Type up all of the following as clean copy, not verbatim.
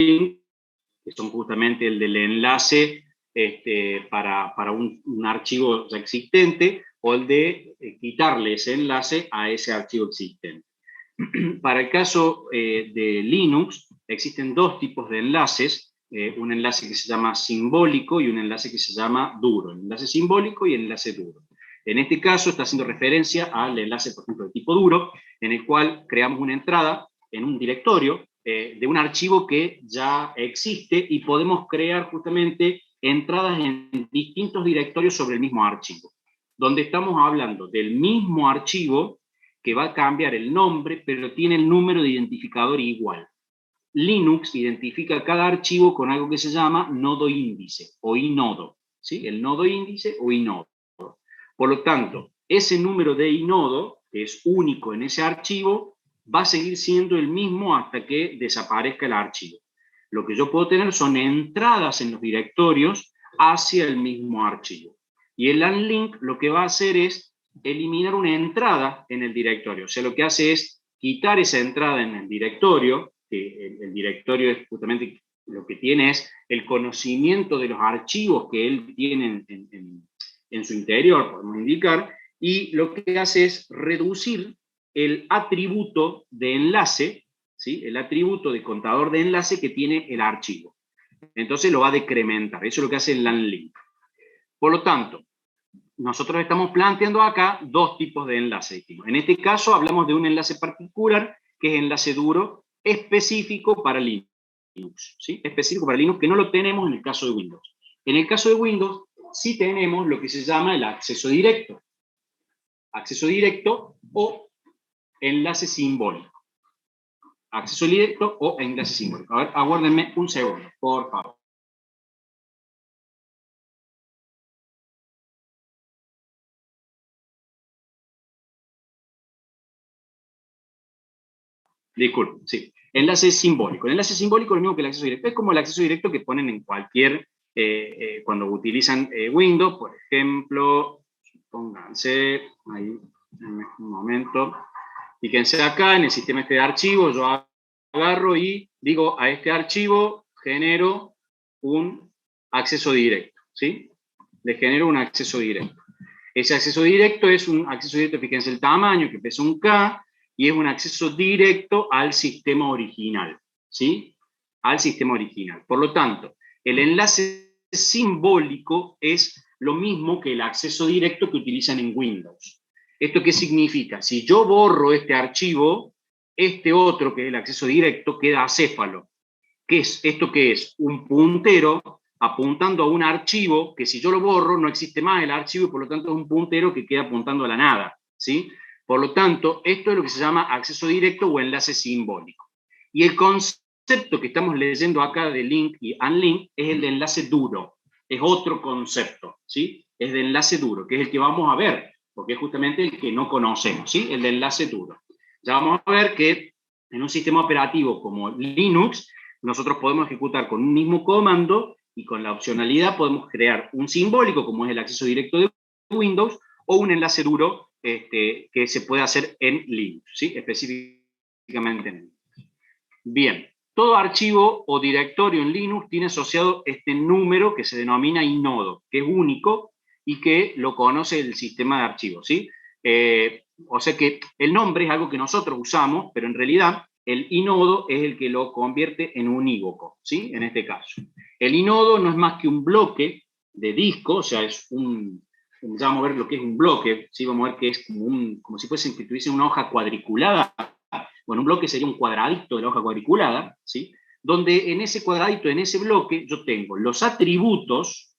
que son justamente el del enlace para un archivo ya existente, o el de quitarle ese enlace a ese archivo existente. Para el caso de Linux, existen dos tipos de enlaces, un enlace que se llama simbólico y un enlace que se llama duro, el enlace simbólico y el enlace duro. En este caso está haciendo referencia al enlace, por ejemplo, de tipo duro, en el cual creamos una entrada en un directorio de un archivo que ya existe y podemos crear justamente entradas en distintos directorios sobre el mismo archivo, donde estamos hablando del mismo archivo que va a cambiar el nombre, pero tiene el número de identificador igual. Linux identifica cada archivo con algo que se llama nodo índice o inodo, ¿sí? El nodo índice o inodo. Por lo tanto, ese número de inodo, que es único en ese archivo, va a seguir siendo el mismo hasta que desaparezca el archivo. Lo que yo puedo tener son entradas en los directorios hacia el mismo archivo. Y el unlink lo que va a hacer es eliminar una entrada en el directorio. O sea, lo que hace es quitar esa entrada en el directorio, que el directorio es justamente lo que tiene es el conocimiento de los archivos que él tiene en su interior, podemos indicar, y lo que hace es reducir el atributo de enlace, ¿sí? El atributo de contador de enlace que tiene el archivo. Entonces lo va a decrementar. Eso es lo que hace el unlink. Por lo tanto, nosotros estamos planteando acá dos tipos de enlace. En este caso hablamos de un enlace particular, que es enlace duro, específico para Linux, ¿sí? Específico para Linux, que no lo tenemos en el caso de Windows. En el caso de Windows sí tenemos lo que se llama el acceso directo. Acceso directo o enlace simbólico. Acceso directo o enlace simbólico. A ver, aguárdenme un segundo, por favor. Disculpen, sí. Enlace simbólico. El enlace simbólico es lo mismo que el acceso directo. Es como el acceso directo que ponen en cualquier, cuando utilizan Windows, por ejemplo, pónganse ahí, en un momento, fíjense acá en el sistema de archivos, yo agarro y digo a este archivo genero un acceso directo, ¿sí? Le genero un acceso directo. Ese acceso directo es un acceso directo, fíjense el tamaño, que pesa un K, y es un acceso directo al sistema original, ¿sí? Al sistema original. Por lo tanto, el enlace simbólico es lo mismo que el acceso directo que utilizan en Windows. ¿Esto qué significa? Si yo borro este archivo, este otro, que es el acceso directo, queda acéfalo. ¿Qué es? ¿Esto qué es? Un puntero apuntando a un archivo que si yo lo borro no existe más el archivo y por lo tanto es un puntero que queda apuntando a la nada, ¿sí? Por lo tanto, esto es lo que se llama acceso directo o enlace simbólico. Y el concepto que estamos leyendo acá de link y unlink es el de enlace duro. Es otro concepto, ¿sí? Es de enlace duro, que es el que vamos a ver, porque es justamente el que no conocemos, ¿sí? El de enlace duro. Ya vamos a ver que en un sistema operativo como Linux, nosotros podemos ejecutar con un mismo comando y con la opcionalidad podemos crear un simbólico, como es el acceso directo de Windows, o un enlace duro que se puede hacer en Linux, ¿sí? Específicamente en Linux. Bien, todo archivo o directorio en Linux tiene asociado este número que se denomina inodo, que es único y que lo conoce el sistema de archivos, ¿sí? O sea que el nombre es algo que nosotros usamos, pero en realidad el inodo es el que lo convierte en unívoco, ¿sí? En este caso. El inodo no es más que un bloque de disco, o sea, es ya vamos a ver lo que es un bloque, ¿sí? Vamos a ver que es como si fuese que tuviese una hoja cuadriculada. Bueno, un bloque sería un cuadradito de la hoja cuadriculada, ¿sí? Donde en ese cuadradito, en ese bloque, yo tengo los atributos,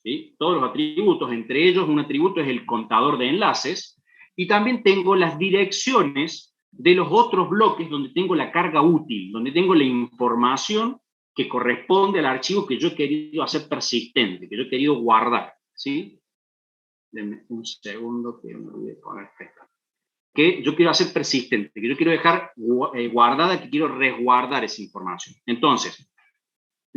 ¿sí? Todos los atributos, entre ellos un atributo es el contador de enlaces, y también tengo las direcciones de los otros bloques donde tengo la carga útil, donde tengo la información que corresponde al archivo que yo he querido hacer persistente, que yo he querido guardar, ¿sí? Denme un segundo que me olvidé poner esto. Que yo quiero hacer persistente, que yo quiero dejar guardada, que quiero resguardar esa información. Entonces,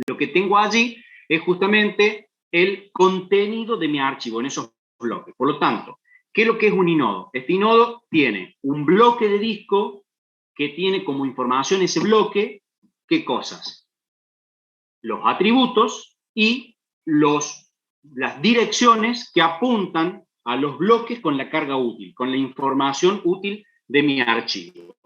lo que tengo allí es justamente el contenido de mi archivo en esos bloques. Por lo tanto, ¿qué es lo que es un inodo? Este inodo tiene un bloque de disco que tiene como información ese bloque, ¿qué cosas? los atributos y las direcciones que apuntan a los bloques con la carga útil, con la información útil de mi archivo.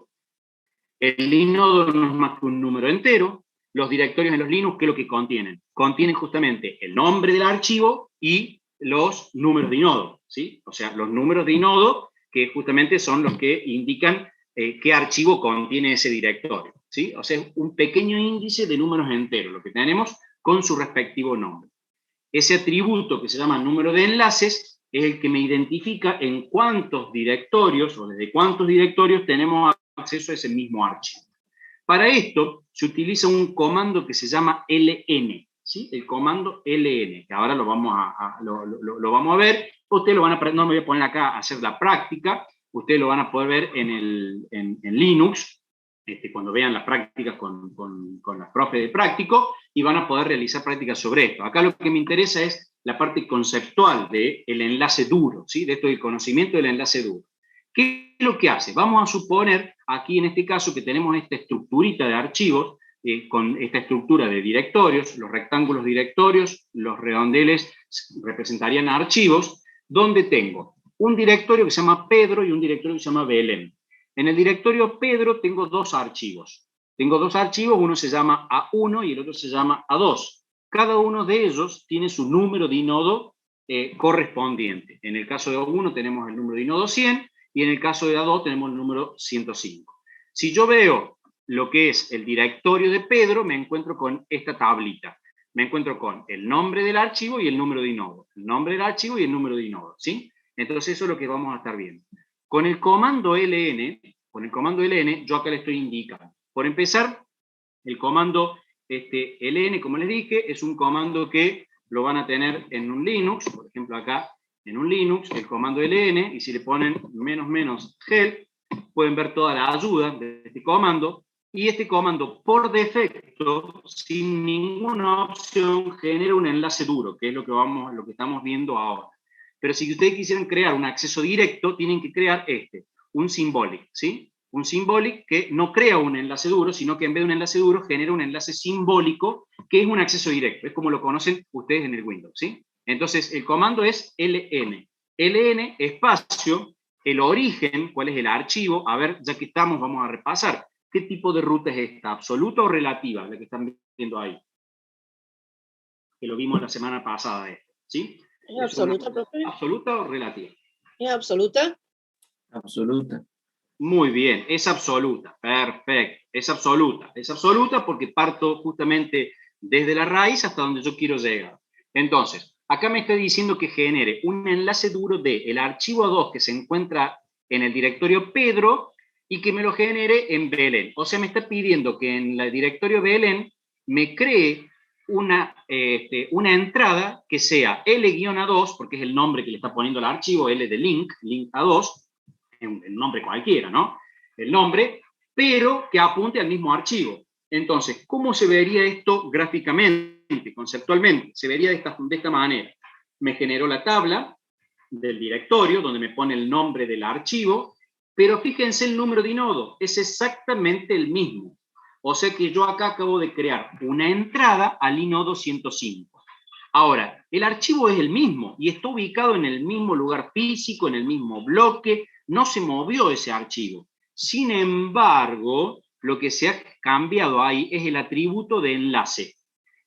El inodo no es más que un número entero. Los directorios en los Linux, ¿qué es lo que contienen? Contienen justamente el nombre del archivo y los números de inodo, ¿sí? O sea, los números de inodo que justamente son los que indican qué archivo contiene ese directorio, ¿sí? O sea, es un pequeño índice de números enteros, lo que tenemos con su respectivo nombre. Ese atributo que se llama número de enlaces es el que me identifica en cuántos directorios o desde cuántos directorios tenemos acceso a ese mismo archivo. Para esto se utiliza un comando que se llama ln, ¿sí? El comando ln, que ahora lo vamos a ver. Ustedes lo van a aprender, no me voy a poner acá a hacer la práctica, ustedes lo van a poder ver en Linux, cuando vean las prácticas con las profes de práctico, y van a poder realizar prácticas sobre esto. Acá lo que me interesa es la parte conceptual del enlace duro, ¿sí? De esto del conocimiento del enlace duro. ¿Qué es lo que hace? Vamos a suponer, aquí en este caso, que tenemos esta estructurita de archivos, con esta estructura de directorios, los rectángulos directorios, los redondeles representarían archivos, donde tengo un directorio que se llama Pedro y un directorio que se llama Belén. En el directorio Pedro tengo dos archivos. Tengo dos archivos, uno se llama A1 y el otro se llama A2. Cada uno de ellos tiene su número de inodo correspondiente. En el caso de A1 tenemos el número de inodo 100 y en el caso de A2 tenemos el número 105. Si yo veo lo que es el directorio de Pedro, me encuentro con esta tablita. Me encuentro con el nombre del archivo y el número de inodo. El nombre del archivo y el número de inodo, ¿sí? Entonces eso es lo que vamos a estar viendo. Con el comando ln, yo acá le estoy indicando. Por empezar, el comando ln, como les dije, es un comando que lo van a tener en un Linux, por ejemplo acá, en un Linux, el comando ln, y si le ponen --help, pueden ver toda la ayuda de este comando, y este comando, por defecto, sin ninguna opción, genera un enlace duro, que es lo que estamos viendo ahora. Pero si ustedes quisieran crear un acceso directo, tienen que crear un symbolic, ¿sí? Un symbolic que no crea un enlace duro, sino que en vez de un enlace duro genera un enlace simbólico, que es un acceso directo, es como lo conocen ustedes en el Windows, ¿sí? Entonces, el comando es ln. ln espacio, el origen, cuál es el archivo. A ver, ya que estamos, vamos a repasar. ¿Qué tipo de ruta es esta? ¿Absoluta o relativa? La que están viendo ahí. Que lo vimos la semana pasada, ¿sí? ¿Es absoluta, profe? ¿Absoluta o relativa? ¿Es absoluta? Absoluta. Muy bien, es absoluta, perfecto, es absoluta porque parto justamente desde la raíz hasta donde yo quiero llegar. Entonces, acá me está diciendo que genere un enlace duro del archivo 2 que se encuentra en el directorio Pedro y que me lo genere en Belén. O sea, me está pidiendo que en el directorio Belén me cree una entrada que sea L-A2, porque es el nombre que le está poniendo el archivo, L de link A2, el nombre cualquiera, ¿no? El nombre, pero que apunte al mismo archivo. Entonces, ¿cómo se vería esto gráficamente, conceptualmente? Se vería de esta manera. Me generó la tabla del directorio, donde me pone el nombre del archivo, pero fíjense el número de inodo, es exactamente el mismo. O sea que yo acá acabo de crear una entrada al inodo 105. Ahora, el archivo es el mismo y está ubicado en el mismo lugar físico, en el mismo bloque, no se movió ese archivo. Sin embargo, lo que se ha cambiado ahí es el atributo de enlace.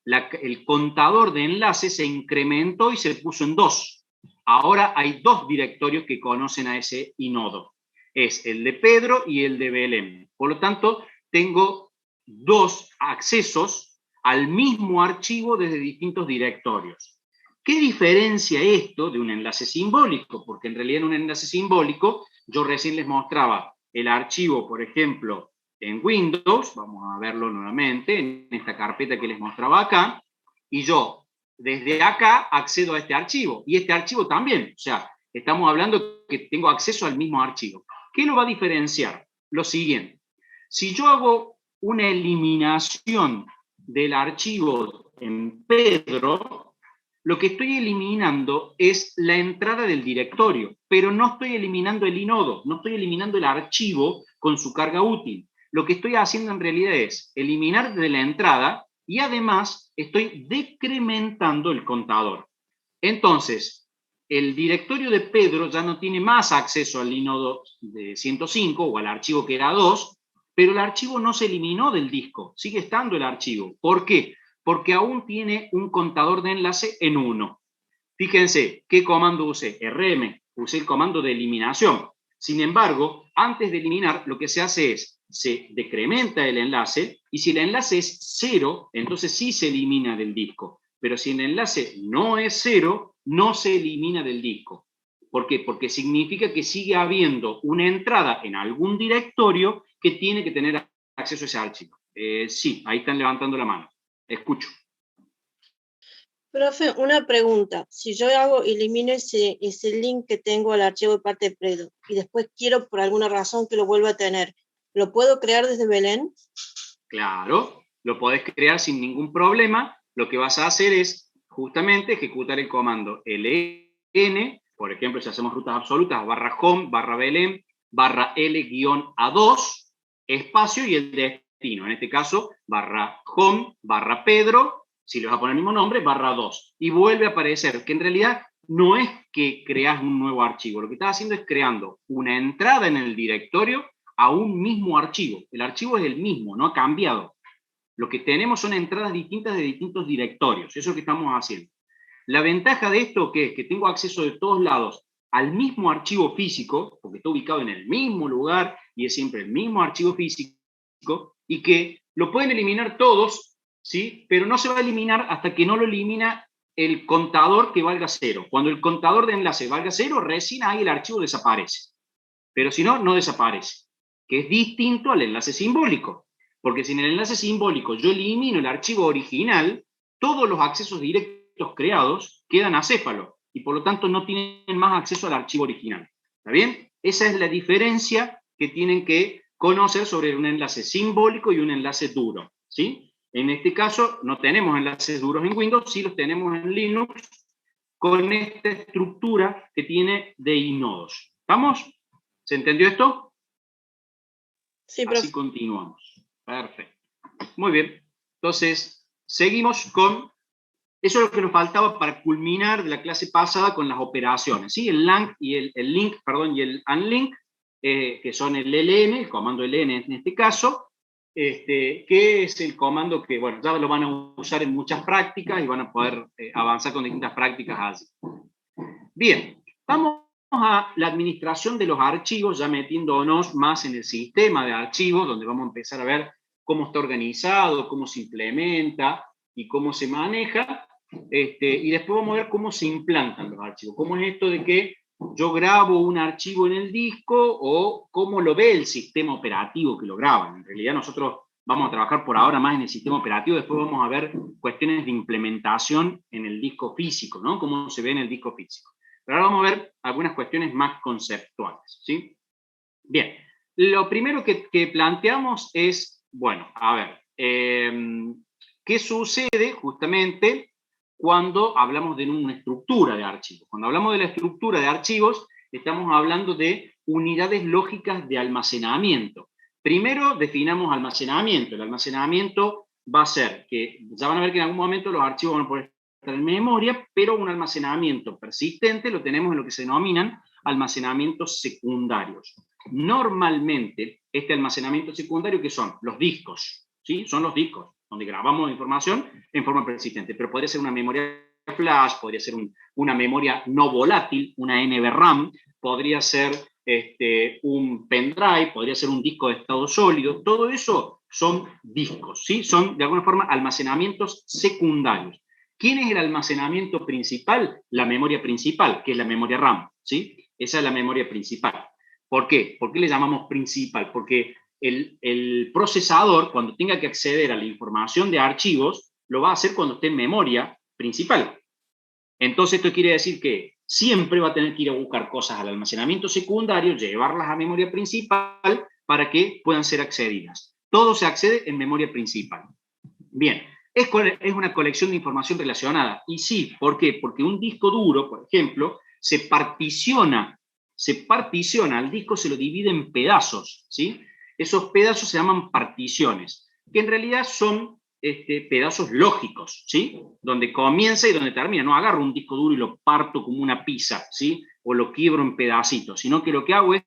El contador de enlace se incrementó y se puso en 2. Ahora hay 2 directorios que conocen a ese inodo. Es el de Pedro y el de Belén. Por lo tanto, tengo 2 accesos al mismo archivo desde distintos directorios. ¿Qué diferencia esto de un enlace simbólico? Porque en realidad en un enlace simbólico, yo recién les mostraba el archivo, por ejemplo, en Windows, vamos a verlo nuevamente, en esta carpeta que les mostraba acá, y yo desde acá accedo a este archivo, y este archivo también, o sea, estamos hablando que tengo acceso al mismo archivo. ¿Qué lo va a diferenciar? Lo siguiente, si yo hago una eliminación del archivo en Pedro, lo que estoy eliminando es la entrada del directorio, pero no estoy eliminando el inodo, no estoy eliminando el archivo con su carga útil. Lo que estoy haciendo en realidad es eliminar de la entrada y además estoy decrementando el contador. Entonces, el directorio de Pedro ya no tiene más acceso al ínodo de 105 o al archivo que era 2, pero el archivo no se eliminó del disco, sigue estando el archivo. ¿Por qué? Porque aún tiene un contador de enlace en 1. Fíjense, ¿qué comando usé? RM, usé el comando de eliminación. Sin embargo, antes de eliminar, lo que se hace es, se decrementa el enlace, y si el enlace es 0, entonces sí se elimina del disco. Pero si el enlace no es 0, no se elimina del disco. ¿Por qué? Porque significa que sigue habiendo una entrada en algún directorio que tiene que tener acceso a ese archivo. Sí, ahí están levantando la mano. Escucho. Profe, una pregunta. Si yo elimino ese link que tengo al archivo de parte de Pedro y después quiero por alguna razón que lo vuelva a tener, ¿lo puedo crear desde Belén? Claro, lo podés crear sin ningún problema. Lo que vas a hacer es justamente ejecutar el comando ln, por ejemplo, si hacemos rutas absolutas, /home, /belén, /l-a2, espacio y el destino. En este caso, /home, /pedro, si le vas a poner el mismo nombre, /2. Y vuelve a aparecer, que en realidad no es que creas un nuevo archivo. Lo que estás haciendo es creando una entrada en el directorio a un mismo archivo. El archivo es el mismo, no ha cambiado. Lo que tenemos son entradas distintas de distintos directorios. Eso es lo que estamos haciendo. La ventaja de esto ¿qué es? Que tengo acceso de todos lados al mismo archivo físico, porque está ubicado en el mismo lugar y es siempre el mismo archivo físico, y que lo pueden eliminar todos, ¿sí? Pero no se va a eliminar hasta que no lo elimina el contador que valga 0. Cuando el contador de enlace valga 0, recién ahí el archivo desaparece. Pero si no, no desaparece, que es distinto al enlace simbólico. Porque si en el enlace simbólico yo elimino el archivo original, todos los accesos directos creados quedan acéfalos y por lo tanto no tienen más acceso al archivo original. ¿Está bien? Esa es la diferencia que tienen que conocer sobre un enlace simbólico y un enlace duro, ¿sí? En este caso no tenemos enlaces duros en Windows, sí los tenemos en Linux con esta estructura que tiene de inodos. ¿Estamos? ¿Se entendió esto? Sí, profe. Así continuamos. Perfecto. Muy bien. Entonces, seguimos con... Eso es lo que nos faltaba para culminar de la clase pasada con las operaciones, ¿sí? El link y el unlink, que son el ln, el comando ln en este caso, que es el comando que, bueno, ya lo van a usar en muchas prácticas y van a poder avanzar con distintas prácticas así. Bien, vamos a la administración de los archivos, ya metiéndonos más en el sistema de archivos, donde vamos a empezar a ver cómo está organizado, cómo se implementa y cómo se maneja. Y después vamos a ver cómo se implantan los archivos. Cómo es esto de que yo grabo un archivo en el disco o cómo lo ve el sistema operativo que lo graba. En realidad nosotros vamos a trabajar por ahora más en el sistema operativo, después vamos a ver cuestiones de implementación en el disco físico, ¿no? Cómo se ve en el disco físico. Pero ahora vamos a ver algunas cuestiones más conceptuales, ¿sí? Bien, lo primero que planteamos es, bueno, a ver, ¿qué sucede justamente cuando hablamos de una estructura de archivos? Cuando hablamos de la estructura de archivos, estamos hablando de unidades lógicas de almacenamiento. Primero definamos almacenamiento. El almacenamiento va a ser que, ya van a ver que en algún momento los archivos van a poder estar en memoria, pero un almacenamiento persistente lo tenemos en lo que se denominan almacenamientos secundarios. Normalmente, este almacenamiento secundario, ¿qué son? Los discos, ¿sí? Son los discos, donde grabamos información en forma persistente, pero podría ser una memoria flash, podría ser una memoria no volátil, una NVRAM, podría ser un pendrive, podría ser un disco de estado sólido, todo eso son discos, ¿sí? Son de alguna forma almacenamientos secundarios. ¿Quién es el almacenamiento principal? La memoria principal, que es la memoria RAM, ¿sí? Esa es la memoria principal. ¿Por qué? ¿Por qué le llamamos principal? Porque el procesador, cuando tenga que acceder a la información de archivos, lo va a hacer cuando esté en memoria principal. Entonces esto quiere decir que siempre va a tener que ir a buscar cosas al almacenamiento secundario, llevarlas a memoria principal para que puedan ser accedidas. Todo se accede en memoria principal. Bien, es una colección de información relacionada. Y sí, ¿por qué? Porque un disco duro, por ejemplo, se particiona al disco, se lo divide en pedazos, ¿sí? Esos pedazos se llaman particiones, que en realidad son pedazos lógicos, ¿sí? Donde comienza y donde termina. No agarro un disco duro y lo parto como una pizza, ¿sí? O lo quiebro en pedacitos, sino que lo que hago es,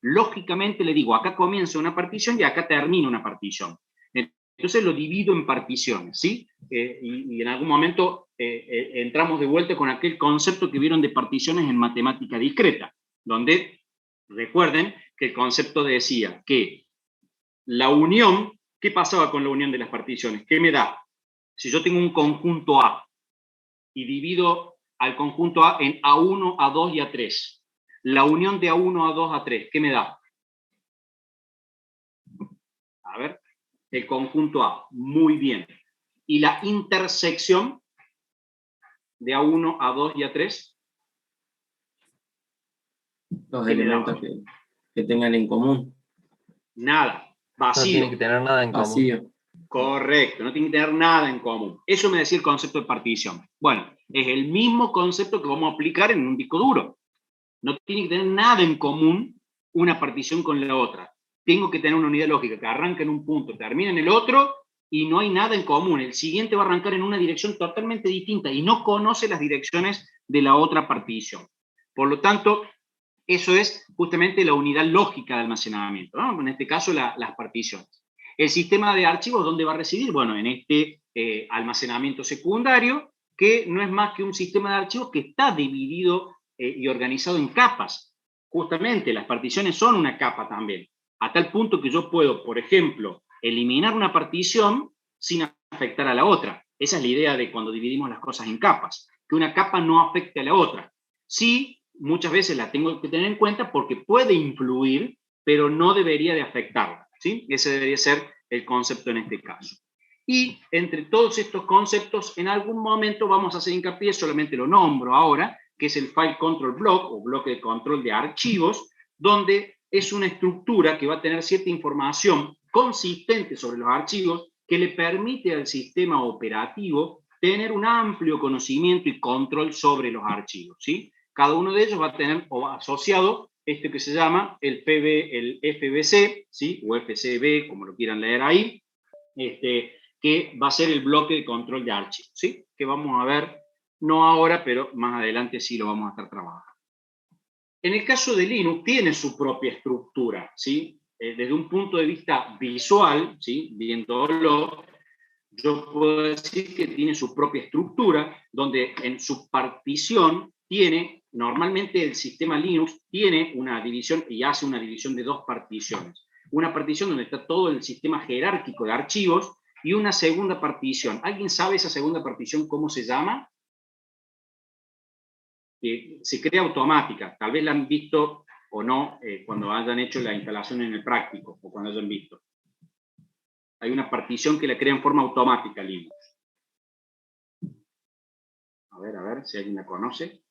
lógicamente le digo, acá comienza una partición y acá termina una partición. Entonces lo divido en particiones, ¿sí? Y en algún momento entramos de vuelta con aquel concepto que vieron de particiones en matemática discreta, donde recuerden que el concepto decía que la unión, ¿qué pasaba con la unión de las particiones? ¿Qué me da? Si yo tengo un conjunto A y divido al conjunto A en A1, A2 y A3, la unión de A1, A2, A3, ¿qué me da? A ver, el conjunto A, muy bien. ¿Y la intersección de A1, A2 y A3? Los elementos que tengan en común. Nada, vacío. No tiene que tener nada en común. Vacío. Correcto, no tiene que tener nada en común. Eso me decía el concepto de partición. Bueno, es el mismo concepto que vamos a aplicar en un disco duro. No tiene que tener nada en común una partición con la otra. Tengo que tener una unidad lógica que arranca en un punto, termina en el otro y no hay nada en común. El siguiente va a arrancar en una dirección totalmente distinta y no conoce las direcciones de la otra partición. Por lo tanto, eso es justamente la unidad lógica de almacenamiento, ¿no? En este caso, las particiones. El sistema de archivos, ¿dónde va a residir? Bueno, en este almacenamiento secundario, que no es más que un sistema de archivos que está dividido y organizado en capas. Justamente, las particiones son una capa también, a tal punto que yo puedo, por ejemplo, eliminar una partición sin afectar a la otra. Esa es la idea de cuando dividimos las cosas en capas, que una capa no afecte a la otra. Sí, muchas veces la tengo que tener en cuenta porque puede influir, pero no debería de afectarla, ¿sí? Ese debería ser el concepto en este caso. Y entre todos estos conceptos, en algún momento vamos a hacer hincapié, solamente lo nombro ahora, que es el File Control Block, o bloque de control de archivos, donde es una estructura que va a tener cierta información consistente sobre los archivos que le permite al sistema operativo tener un amplio conocimiento y control sobre los archivos, ¿sí? Cada uno de ellos va a tener asociado esto que se llama el FBC, ¿sí? O FCB, como lo quieran leer ahí, que va a ser el bloque de control de archivos, ¿sí? Que vamos a ver, no ahora, pero más adelante sí lo vamos a estar trabajando. En el caso de Linux tiene su propia estructura, ¿sí? Desde un punto de vista visual, ¿sí? Viéndolo, yo puedo decir que tiene su propia estructura, donde en su partición tiene, normalmente el sistema Linux tiene una división y hace una división de dos particiones. Una partición donde está todo el sistema jerárquico de archivos y una segunda partición. ¿Alguien sabe esa segunda partición cómo se llama? Se crea automática, tal vez la han visto o no cuando hayan hecho la instalación en el práctico o cuando hayan visto. Hay una partición que la crea en forma automática Linux. A ver si alguien la conoce.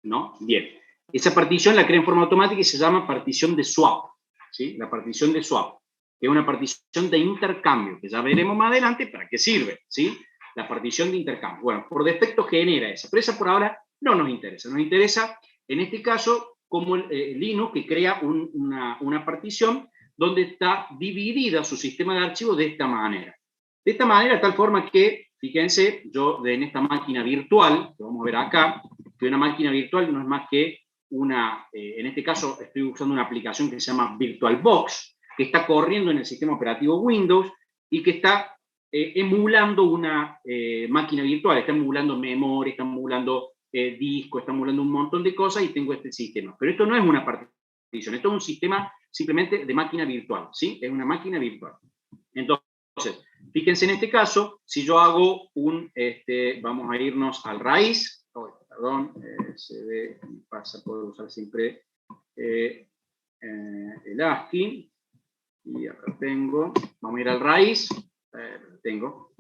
¿No? Bien. Esa partición la crea en forma automática y se llama partición de swap, ¿sí? La partición de swap, que es una partición de intercambio, que ya veremos más adelante para qué sirve, ¿sí? La partición de intercambio. Bueno, por defecto genera esa, pero esa por ahora no nos interesa. Nos interesa, en este caso, como Linux, que crea una partición donde está dividida su sistema de archivos de esta manera. De esta manera, de tal forma que, fíjense, yo en esta máquina virtual, que vamos a ver acá, que una máquina virtual no es más que en este caso estoy usando una aplicación que se llama VirtualBox, que está corriendo en el sistema operativo Windows y que está emulando una máquina virtual, está emulando memoria, está emulando disco, está emulando un montón de cosas y tengo este sistema. Pero esto no es una partición, esto es un sistema simplemente de máquina virtual, ¿sí? Es una máquina virtual. Entonces, fíjense en este caso, si yo hago vamos a irnos al raíz, perdón, se ve, pasa por usar siempre el ASCII, y acá tengo, vamos a ir al raíz, no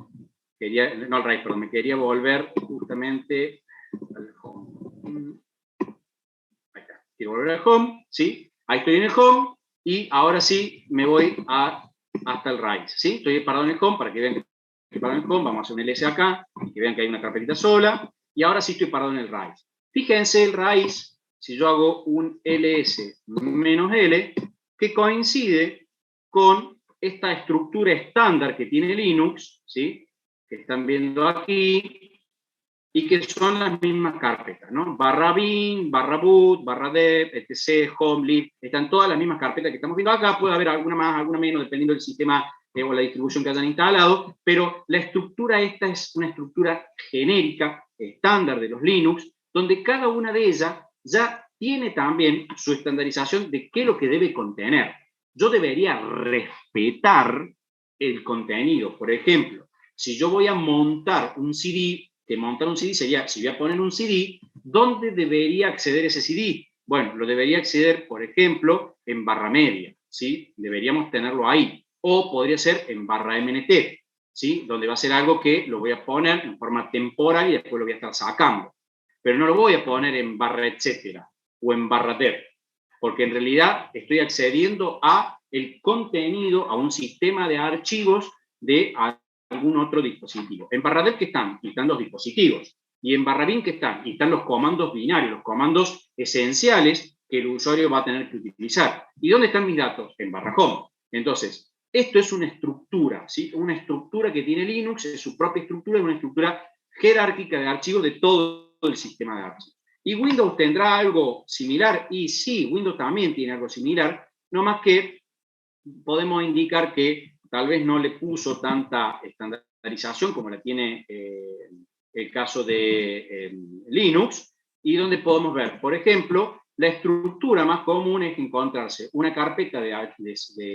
al raíz, perdón, me quería volver justamente al home. Acá, quiero volver al home, ¿sí? Ahí estoy en el home, y ahora sí me voy hasta el raíz, ¿sí? Estoy parado en el home, para que vean que estoy parado en el home, vamos a hacer un ls acá, y que vean que hay una carpetita sola, y ahora sí estoy parado en el raíz. Fíjense el raíz, si yo hago un ls -l, que coincide con esta estructura estándar que tiene Linux, ¿sí? Que están viendo aquí, y que son las mismas carpetas, ¿no? Barra bin, barra boot, barra dev, etc, home, lib, están todas las mismas carpetas que estamos viendo acá, puede haber alguna más, alguna menos, dependiendo del sistema o la distribución que hayan instalado, pero la estructura esta es una estructura genérica, estándar de los Linux, donde cada una de ellas ya tiene también su estandarización de qué es lo que debe contener. Yo debería respetar el contenido. Por ejemplo, si yo voy a montar un CD, que montar un CD sería, si voy a poner un CD, ¿dónde debería acceder ese CD? Bueno, lo debería acceder, por ejemplo, en barra media, ¿sí? Deberíamos tenerlo ahí. O podría ser en barra MNT, ¿sí? Donde va a ser algo que lo voy a poner en forma temporal y después lo voy a estar sacando. Pero no lo voy a poner en barra etcétera o en barra dev, porque en realidad estoy accediendo a el contenido, a un sistema de archivos de algún otro dispositivo. En barra dev, ¿qué están? Están los dispositivos. Y en barra bin, ¿qué están? Están los comandos binarios, los comandos esenciales que el usuario va a tener que utilizar. ¿Y dónde están mis datos? En barra home. Entonces, esto es una estructura, ¿sí? Una estructura que tiene Linux, es su propia estructura, es una estructura jerárquica de archivos de todo el sistema de archivos. ¿Y Windows tendrá algo similar? Y sí, Windows también tiene algo similar, no más que podemos indicar que tal vez no le puso tanta estandarización como la tiene el caso de Linux, y donde podemos ver, por ejemplo, la estructura más común es encontrarse una carpeta de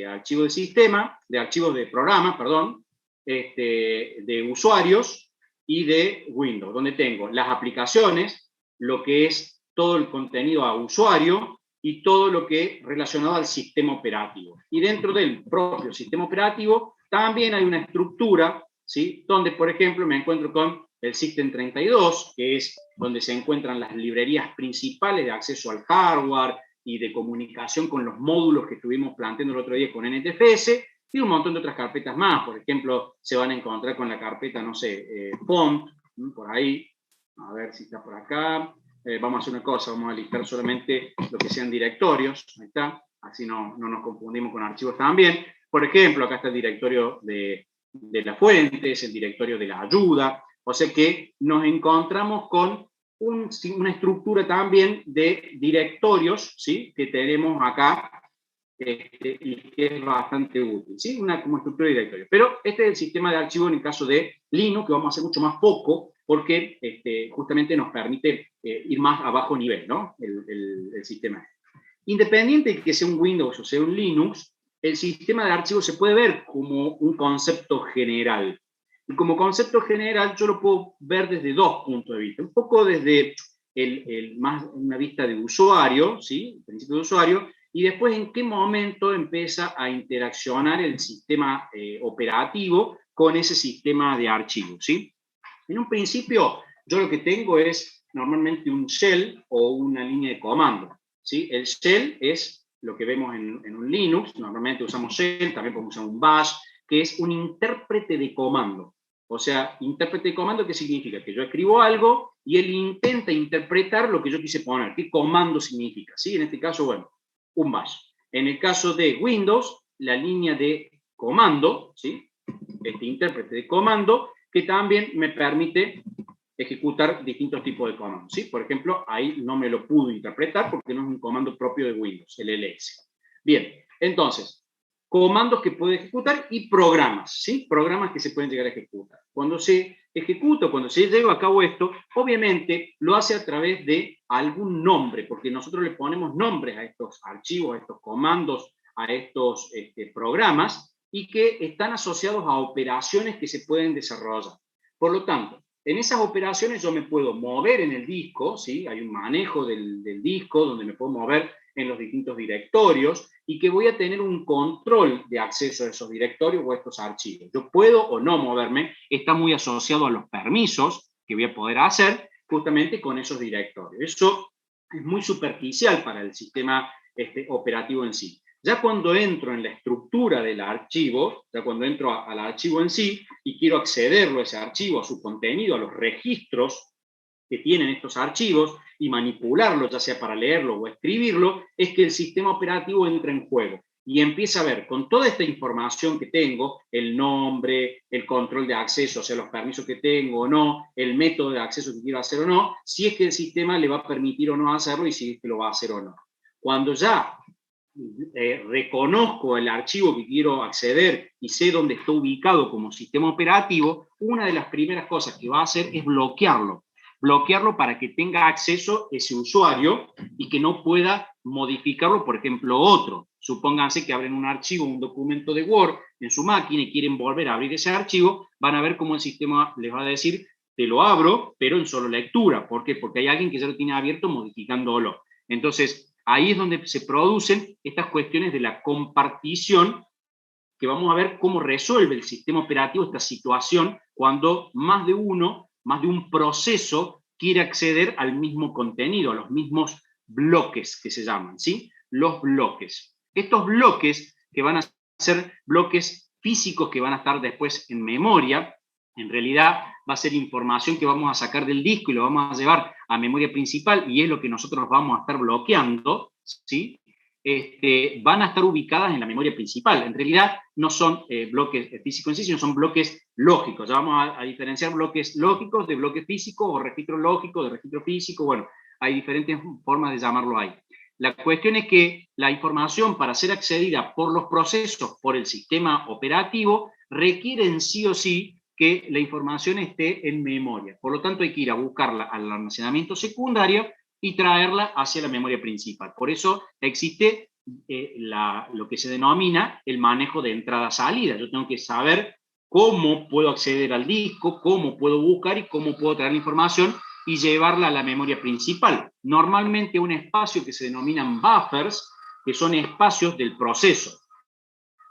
archivos de sistema, de archivos de programa, perdón, de usuarios y de Windows, donde tengo las aplicaciones, lo que es todo el contenido a usuario y todo lo que es relacionado al sistema operativo. Y dentro del propio sistema operativo también hay una estructura, ¿sí? Donde, por ejemplo, me encuentro con el System32, que es donde se encuentran las librerías principales de acceso al hardware y de comunicación con los módulos que estuvimos planteando el otro día con NTFS, y un montón de otras carpetas más. Por ejemplo, se van a encontrar con la carpeta, no sé, font, por ahí, a ver si está por acá. Vamos a hacer una cosa, vamos a listar solamente lo que sean directorios, ahí está, así no nos confundimos con archivos también. Por ejemplo, acá está el directorio de las fuentes, el directorio de la ayuda, o sea que nos encontramos con una estructura también de directorios, ¿sí? Que tenemos acá, y que es bastante útil, ¿sí? Como estructura de directorio. Pero este es el sistema de archivos en el caso de Linux, que vamos a hacer mucho más poco, porque justamente nos permite ir más a bajo nivel, ¿no? El sistema. Independiente de que sea un Windows o sea un Linux, el sistema de archivos se puede ver como un concepto general. Y como concepto general yo lo puedo ver desde dos puntos de vista. Un poco desde más una vista de usuario, ¿sí? El principio de usuario, y después en qué momento empieza a interaccionar el sistema operativo con ese sistema de archivos, ¿sí? En un principio, yo lo que tengo es normalmente un shell o una línea de comando, ¿sí? El shell es lo que vemos en un Linux, normalmente usamos shell, también podemos usar un bash, que es un intérprete de comando. O sea, intérprete de comando, ¿qué significa? Que yo escribo algo y él intenta interpretar lo que yo quise poner. ¿Qué comando significa? ¿Sí? En este caso, bueno, un bash. En el caso de Windows, la línea de comando, ¿sí? Este intérprete de comando, que también me permite ejecutar distintos tipos de comandos, ¿sí? Por ejemplo, ahí no me lo pudo interpretar porque no es un comando propio de Windows, el ls. Bien, entonces, comandos que puede ejecutar y programas, ¿sí? Programas que se pueden llegar a ejecutar. Cuando se ejecuta, cuando se lleva a cabo esto, obviamente lo hace a través de algún nombre, porque nosotros le ponemos nombres a estos archivos, a estos comandos, a estos programas, y que están asociados a operaciones que se pueden desarrollar. Por lo tanto, en esas operaciones yo me puedo mover en el disco, ¿sí? Hay un manejo del disco donde me puedo mover en los distintos directorios y que voy a tener un control de acceso a esos directorios o a estos archivos. Yo puedo o no moverme, está muy asociado a los permisos que voy a poder hacer justamente con esos directorios. Eso es muy superficial para el sistema operativo en sí. Ya cuando entro en la estructura del archivo, ya cuando entro al archivo en sí y quiero accederlo a ese archivo, a su contenido, a los registros que tienen estos archivos y manipularlo, ya sea para leerlo o escribirlo, es que el sistema operativo entra en juego. y empieza a ver con toda esta información que tengo, el nombre, el control de acceso, o sea, los permisos que tengo o no, el método de acceso que quiero hacer o no, si es que el sistema le va a permitir o no hacerlo y si es que lo va a hacer o no. Cuando ya reconozco el archivo que quiero acceder y sé dónde está ubicado como sistema operativo, una de las primeras cosas que va a hacer es bloquearlo. Bloquearlo para que tenga acceso ese usuario y que no pueda modificarlo, por ejemplo, otro. Supónganse que abren un archivo, un documento de Word en su máquina y quieren volver a abrir ese archivo, van a ver cómo el sistema les va a decir, te lo abro, pero en solo lectura. ¿Por qué? Porque hay alguien que ya lo tiene abierto modificándolo. Entonces, ahí es donde se producen estas cuestiones de la compartición, que vamos a ver cómo resuelve el sistema operativo esta situación cuando más de un proceso quiere acceder al mismo contenido, a los mismos bloques que se llaman, ¿sí? Los bloques. Estos bloques, que van a ser bloques físicos que van a estar después en memoria, en realidad va a ser información que vamos a sacar del disco y lo vamos a llevar a memoria principal, y es lo que nosotros vamos a estar bloqueando, ¿sí? Van a estar ubicadas en la memoria principal. En realidad no son bloques físicos en sí, sino son bloques lógicos. Ya vamos a diferenciar bloques lógicos de bloques físicos, o registro lógico de registro físico. Bueno, hay diferentes formas de llamarlo ahí. La cuestión es que la información, para ser accedida por los procesos, por el sistema operativo, requieren sí o sí que la información esté en memoria. Por lo tanto, hay que ir a buscarla al almacenamiento secundario y traerla hacia la memoria principal. Por eso existe lo que se denomina el manejo de entrada-salida. Yo tengo que saber cómo puedo acceder al disco, cómo puedo buscar y cómo puedo traer la información y llevarla a la memoria principal. Normalmente un espacio que se denominan buffers, que son espacios del proceso.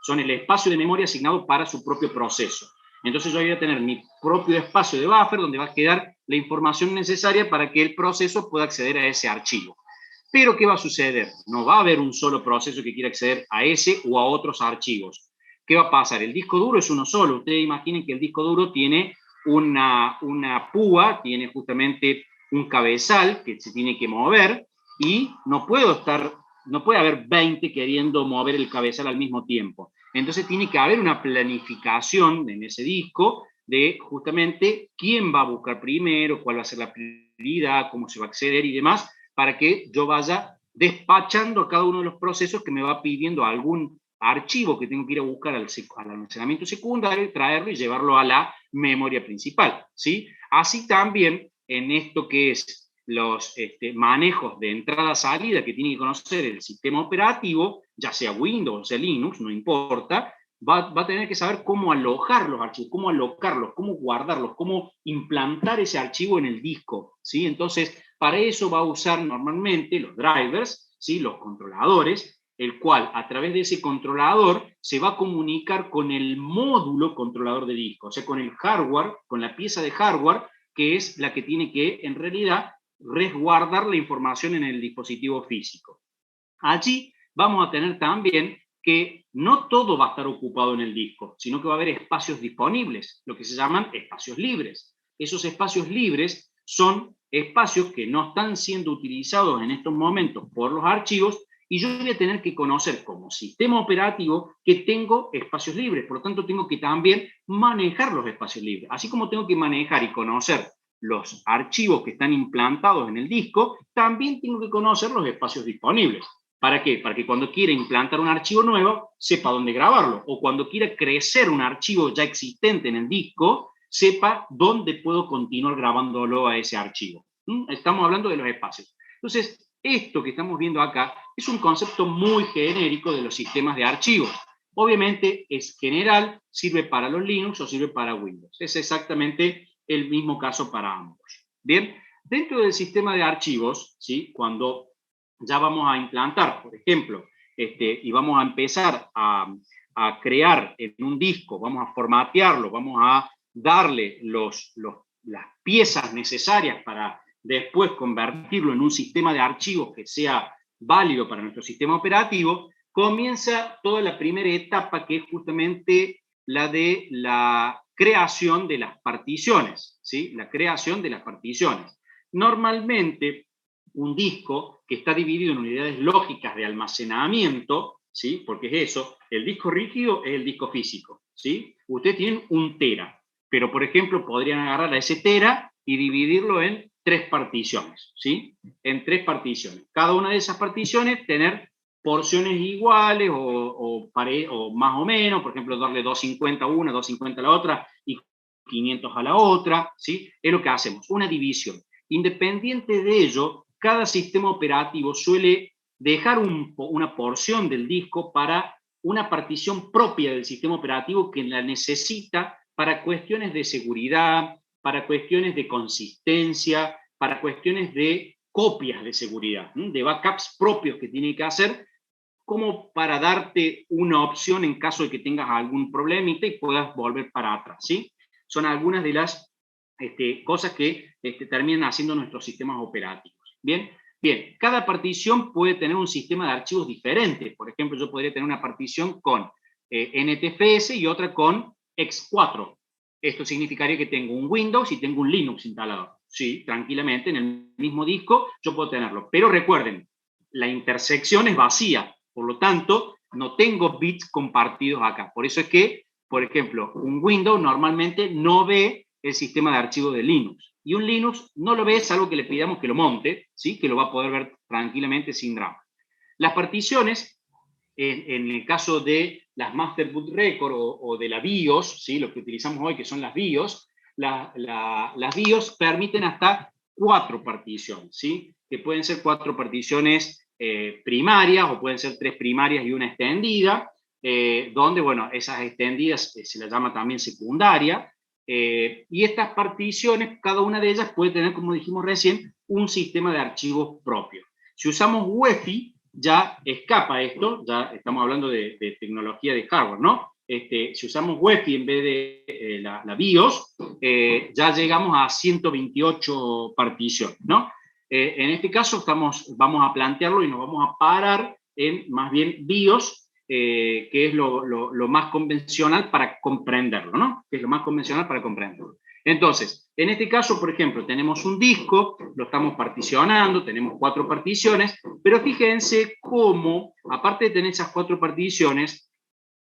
Son el espacio de memoria asignado para su propio proceso. Entonces yo voy a tener mi propio espacio de buffer donde va a quedar la información necesaria para que el proceso pueda acceder a ese archivo. Pero ¿qué va a suceder? No va a haber un solo proceso que quiera acceder a ese o a otros archivos. ¿Qué va a pasar? El disco duro es uno solo. Ustedes imaginen que el disco duro tiene una púa, tiene justamente un cabezal que se tiene que mover, y no puede haber 20 queriendo mover el cabezal al mismo tiempo. Entonces tiene que haber una planificación en ese disco de justamente quién va a buscar primero, cuál va a ser la prioridad, cómo se va a acceder y demás, para que yo vaya despachando a cada uno de los procesos que me va pidiendo algún archivo que tengo que ir a buscar al almacenamiento secundario, traerlo y llevarlo a la memoria principal, ¿sí? Así también en esto que es los manejos de entrada-salida que tiene que conocer el sistema operativo, ya sea Windows o sea Linux, no importa, va a tener que saber cómo alojar los archivos, cómo alocarlos, cómo guardarlos, cómo implantar ese archivo en el disco, ¿sí? Entonces, para eso va a usar normalmente los drivers, ¿sí? Los controladores, el cual a través de ese controlador se va a comunicar con el módulo controlador de disco, o sea, con el hardware, con la pieza de hardware, que es la que tiene que, en realidad, resguardar la información en el dispositivo físico. Allí vamos a tener también que no todo va a estar ocupado en el disco, sino que va a haber espacios disponibles, lo que se llaman espacios libres. Esos espacios libres son espacios que no están siendo utilizados en estos momentos por los archivos, y yo voy a tener que conocer como sistema operativo que tengo espacios libres. Por lo tanto, tengo que también manejar los espacios libres. Así como tengo que manejar y conocer los archivos que están implantados en el disco, también tengo que conocer los espacios disponibles. ¿Para qué? Para que cuando quiera implantar un archivo nuevo, sepa dónde grabarlo. O cuando quiera crecer un archivo ya existente en el disco, sepa dónde puedo continuar grabándolo a ese archivo. Estamos hablando de los espacios. Entonces, esto que estamos viendo acá es un concepto muy genérico de los sistemas de archivos. Obviamente es general, sirve para los Linux o sirve para Windows. Es exactamente el mismo caso para ambos. Bien, dentro del sistema de archivos, ¿sí? Cuando ya vamos a implantar, por ejemplo, y vamos a empezar a crear en un disco, vamos a formatearlo, vamos a darle las piezas necesarias para después convertirlo en un sistema de archivos que sea válido para nuestro sistema operativo, comienza toda la primera etapa, que es justamente la de la creación de las particiones, ¿sí? La creación de las particiones. Normalmente, un disco que está dividido en unidades lógicas de almacenamiento, ¿sí? Porque es eso, el disco rígido es el disco físico, ¿sí? Ustedes tienen 1 tera, pero por ejemplo podrían agarrar a ese tera y dividirlo en 3 particiones, ¿sí? En 3 particiones. Cada una de esas particiones tener porciones iguales o más o menos, por ejemplo, darle 250 a una, 250 a la otra y 500 a la otra, ¿sí? Es lo que hacemos, una división. Independiente de ello, cada sistema operativo suele dejar una porción del disco para una partición propia del sistema operativo que la necesita para cuestiones de seguridad, para cuestiones de consistencia, para cuestiones de copias de seguridad, de backups propios que tiene que hacer, como para darte una opción en caso de que tengas algún problemita y puedas volver para atrás, ¿sí? Son algunas de las cosas que terminan haciendo nuestros sistemas operativos. Bien, cada partición puede tener un sistema de archivos diferente. Por ejemplo, yo podría tener una partición con NTFS y otra con X4. Esto significaría que tengo un Windows y tengo un Linux instalado. Sí, tranquilamente, en el mismo disco yo puedo tenerlo. Pero recuerden, la intersección es vacía. Por lo tanto, no tengo bits compartidos acá. Por eso es que, por ejemplo, un Windows normalmente no ve el sistema de archivos de Linux. Y un Linux no lo ve, salvo que le pidamos que lo monte, ¿sí? Que lo va a poder ver tranquilamente sin drama. Las particiones, en el caso de las Master Boot Record o de la BIOS, ¿sí? Lo que utilizamos hoy, que son las BIOS, las BIOS permiten hasta 4 particiones, ¿sí? Que pueden ser 4 particiones primarias, o pueden ser 3 primarias y una extendida, donde, bueno, esas extendidas se las llama también secundaria, y estas particiones, cada una de ellas puede tener, como dijimos recién, un sistema de archivos propio. Si usamos UEFI, ya escapa esto, ya estamos hablando de tecnología de hardware, ¿no? Si usamos UEFI en vez de la BIOS, ya llegamos a 128 particiones, ¿no? En este caso vamos a plantearlo y nos vamos a parar en más bien BIOS, que es lo más convencional para comprenderlo, ¿no? Que es lo más convencional para comprenderlo. Entonces, en este caso, por ejemplo, tenemos un disco, lo estamos particionando, tenemos 4 particiones, pero fíjense cómo, aparte de tener esas 4 particiones,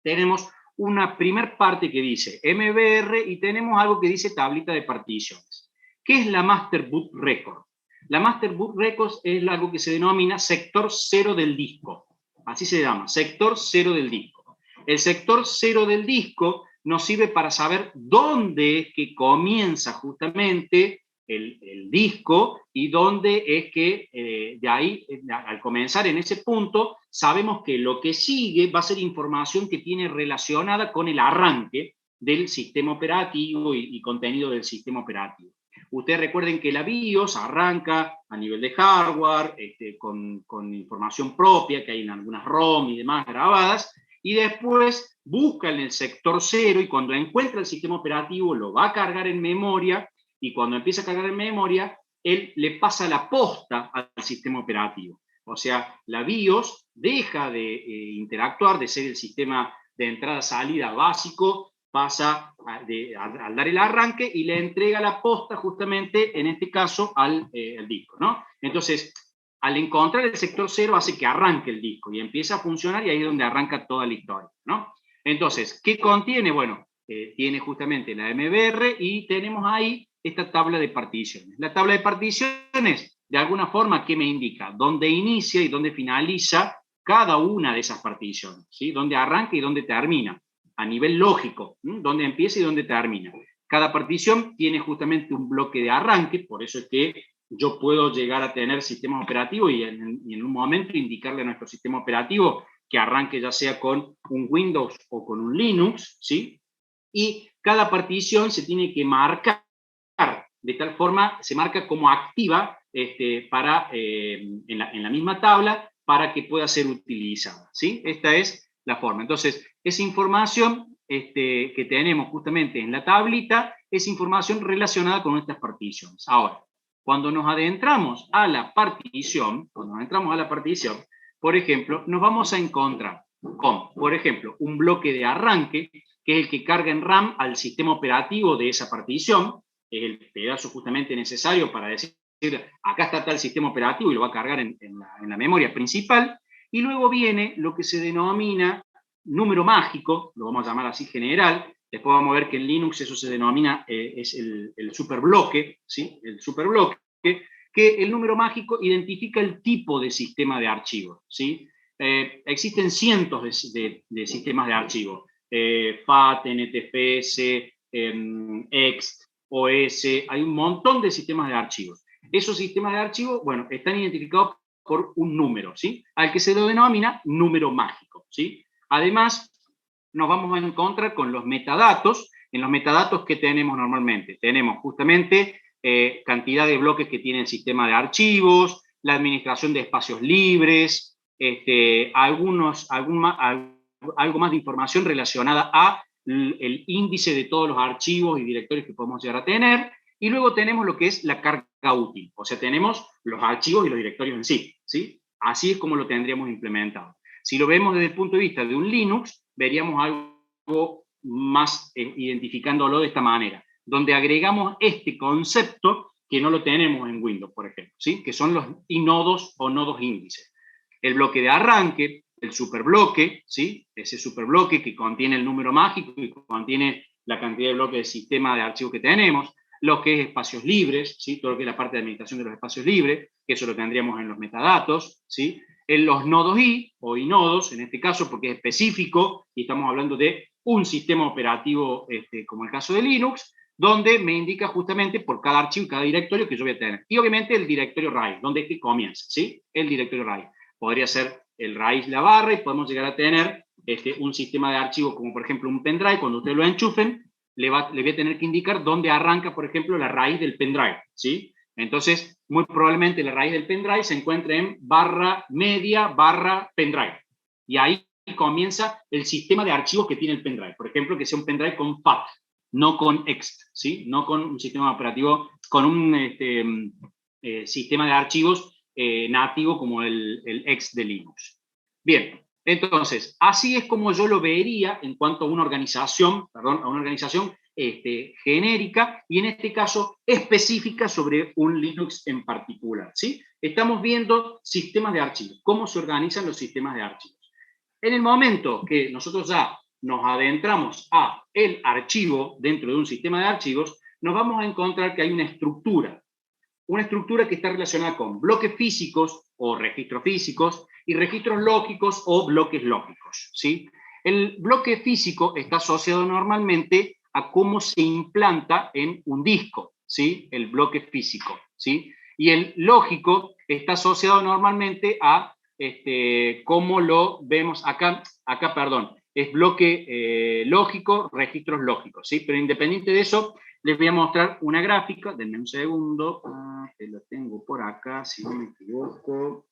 tenemos una primer parte que dice MBR y tenemos algo que dice tablita de particiones. ¿Qué es la Master Boot Record? La Master Boot Record es algo que se denomina sector 0 del disco. Así se llama, sector 0 del disco. El sector 0 del disco nos sirve para saber dónde es que comienza justamente el disco y dónde es que de ahí, al comenzar en ese punto, sabemos que lo que sigue va a ser información que tiene relacionada con el arranque del sistema operativo y contenido del sistema operativo. Ustedes recuerden que la BIOS arranca a nivel de hardware, con información propia, que hay en algunas ROM y demás grabadas, y después busca en el sector 0 y cuando encuentra el sistema operativo lo va a cargar en memoria, y cuando empieza a cargar en memoria, él le pasa la posta al sistema operativo. O sea, la BIOS deja de interactuar, de ser el sistema de entrada-salida básico, pasa al dar el arranque y le entrega la posta justamente, en este caso, al disco, ¿no? Entonces, al encontrar el sector 0 hace que arranque el disco y empieza a funcionar y ahí es donde arranca toda la historia, ¿no? Entonces, ¿qué contiene? Bueno, tiene justamente la MBR y tenemos ahí esta tabla de particiones. La tabla de particiones, de alguna forma, ¿qué me indica? Dónde inicia y dónde finaliza cada una de esas particiones, ¿sí? Dónde arranca y dónde termina, a nivel lógico, dónde empieza y dónde termina. Cada partición tiene justamente un bloque de arranque, por eso es que yo puedo llegar a tener sistemas operativos y en un momento indicarle a nuestro sistema operativo que arranque ya sea con un Windows o con un Linux, ¿sí? Y cada partición se tiene que marcar, de tal forma, se marca como activa en la misma tabla para que pueda ser utilizada, ¿sí? Esta es la forma. Entonces, esa información que tenemos justamente en la tablita es información relacionada con nuestras particiones. Ahora, cuando nos adentramos a la partición, por ejemplo, nos vamos a encontrar con, por ejemplo, un bloque de arranque, que es el que carga en RAM al sistema operativo de esa partición, es el pedazo justamente necesario para decir, acá está tal sistema operativo y lo va a cargar en la memoria principal, Y luego viene lo que se denomina número mágico, lo vamos a llamar así general. Después vamos a ver que en Linux eso se denomina, es el superbloque, ¿sí? El superbloque, que el número mágico identifica el tipo de sistema de archivo, ¿sí? Existen cientos de sistemas de archivo, FAT, NTFS, EXT, OS, hay un montón de sistemas de archivos. Esos sistemas de archivo, bueno, están identificados por un número, ¿sí? Al que se lo denomina número mágico, ¿sí? Además, nos vamos a encontrar con los metadatos. En los metadatos, ¿qué tenemos normalmente? Tenemos justamente cantidad de bloques que tiene el sistema de archivos, la administración de espacios libres, algo más de información relacionada a el índice de todos los archivos y directorios que podemos llegar a tener, y luego tenemos lo que es la carga útil, o sea, tenemos los archivos y los directorios en sí, ¿sí? Así es como lo tendríamos implementado. Si lo vemos desde el punto de vista de un Linux, veríamos algo más identificándolo de esta manera, donde agregamos este concepto que no lo tenemos en Windows, por ejemplo, ¿sí? Que son los inodos o nodos índices. El bloque de arranque, el superbloque, ¿sí? Ese superbloque que contiene el número mágico y contiene la cantidad de bloques de sistema de archivos que tenemos, lo que es espacios libres, ¿sí? Todo lo que es la parte de administración de los espacios libres, que eso lo tendríamos en los metadatos, ¿sí? En los nodos I, o inodos, en este caso, porque es específico, y estamos hablando de un sistema operativo, como el caso de Linux, donde me indica justamente por cada archivo y cada directorio que yo voy a tener. Y obviamente el directorio raíz, donde es que comienza, ¿sí? El directorio raíz. Podría ser el raíz la barra y podemos llegar a tener un sistema de archivos como por ejemplo un pendrive. Cuando ustedes lo enchufen, le voy a tener que indicar dónde arranca, por ejemplo, la raíz del pendrive, ¿sí? Entonces, muy probablemente la raíz del pendrive se encuentre en barra media barra pendrive. Y ahí comienza el sistema de archivos que tiene el pendrive. Por ejemplo, que sea un pendrive con FAT, no con EXT, ¿sí? No con un sistema operativo, con un sistema de archivos nativo como el EXT de Linux. Bien, entonces, así es como yo lo vería en cuanto a una organización, genérica y en este caso específica sobre un Linux en particular, ¿sí? Estamos viendo sistemas de archivos, cómo se organizan los sistemas de archivos. En el momento que nosotros ya nos adentramos a el archivo dentro de un sistema de archivos, nos vamos a encontrar que hay una estructura que está relacionada con bloques físicos o registros físicos y registros lógicos o bloques lógicos, ¿sí? El bloque físico está asociado normalmente a cómo se implanta en un disco, ¿sí? El bloque físico, ¿sí? Y el lógico está asociado normalmente a cómo lo vemos acá, es bloque lógico, registros lógicos, ¿sí? Pero independiente de eso, les voy a mostrar una gráfica, denme un segundo, que lo tengo por acá, si no me equivoco,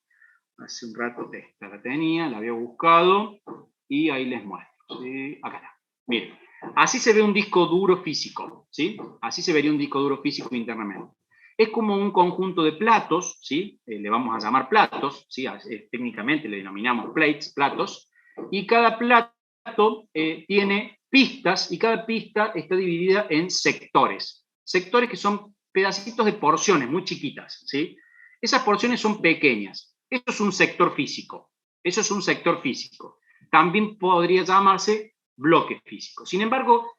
hace un rato esta la tenía, la había buscado, y ahí les muestro, ¿sí? Acá está, miren, así se ve un disco duro físico, ¿sí? Así se vería un disco duro físico internamente. Es como un conjunto de platos, ¿sí? Le vamos a llamar platos, ¿sí? Técnicamente le denominamos plates, platos, y cada plato tiene pistas, y cada pista está dividida en sectores. Sectores que son pedacitos de porciones muy chiquitas, ¿sí? Esas porciones son pequeñas. Eso es un sector físico. Eso es un sector físico. También podría llamarse bloque físico. Sin embargo,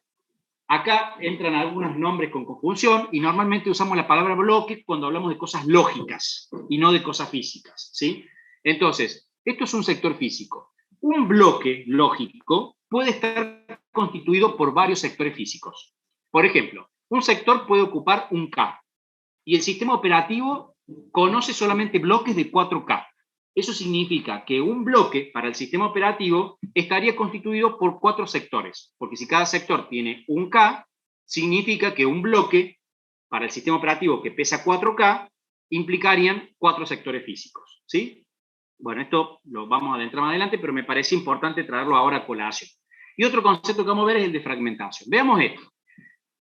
acá entran algunos nombres con conjunción y normalmente usamos la palabra bloque cuando hablamos de cosas lógicas y no de cosas físicas, ¿sí? Entonces, esto es un sector físico. Un bloque lógico puede estar constituido por varios sectores físicos. Por ejemplo, un sector puede ocupar un K y el sistema operativo conoce solamente bloques de 4K. Eso significa que un bloque para el sistema operativo estaría constituido por 4 sectores, porque si cada sector tiene un K, significa que un bloque para el sistema operativo que pesa 4K implicarían 4 sectores físicos, ¿sí? Bueno, esto lo vamos a adentrar más adelante, pero me parece importante traerlo ahora a colación. Y otro concepto que vamos a ver es el de fragmentación. Veamos esto.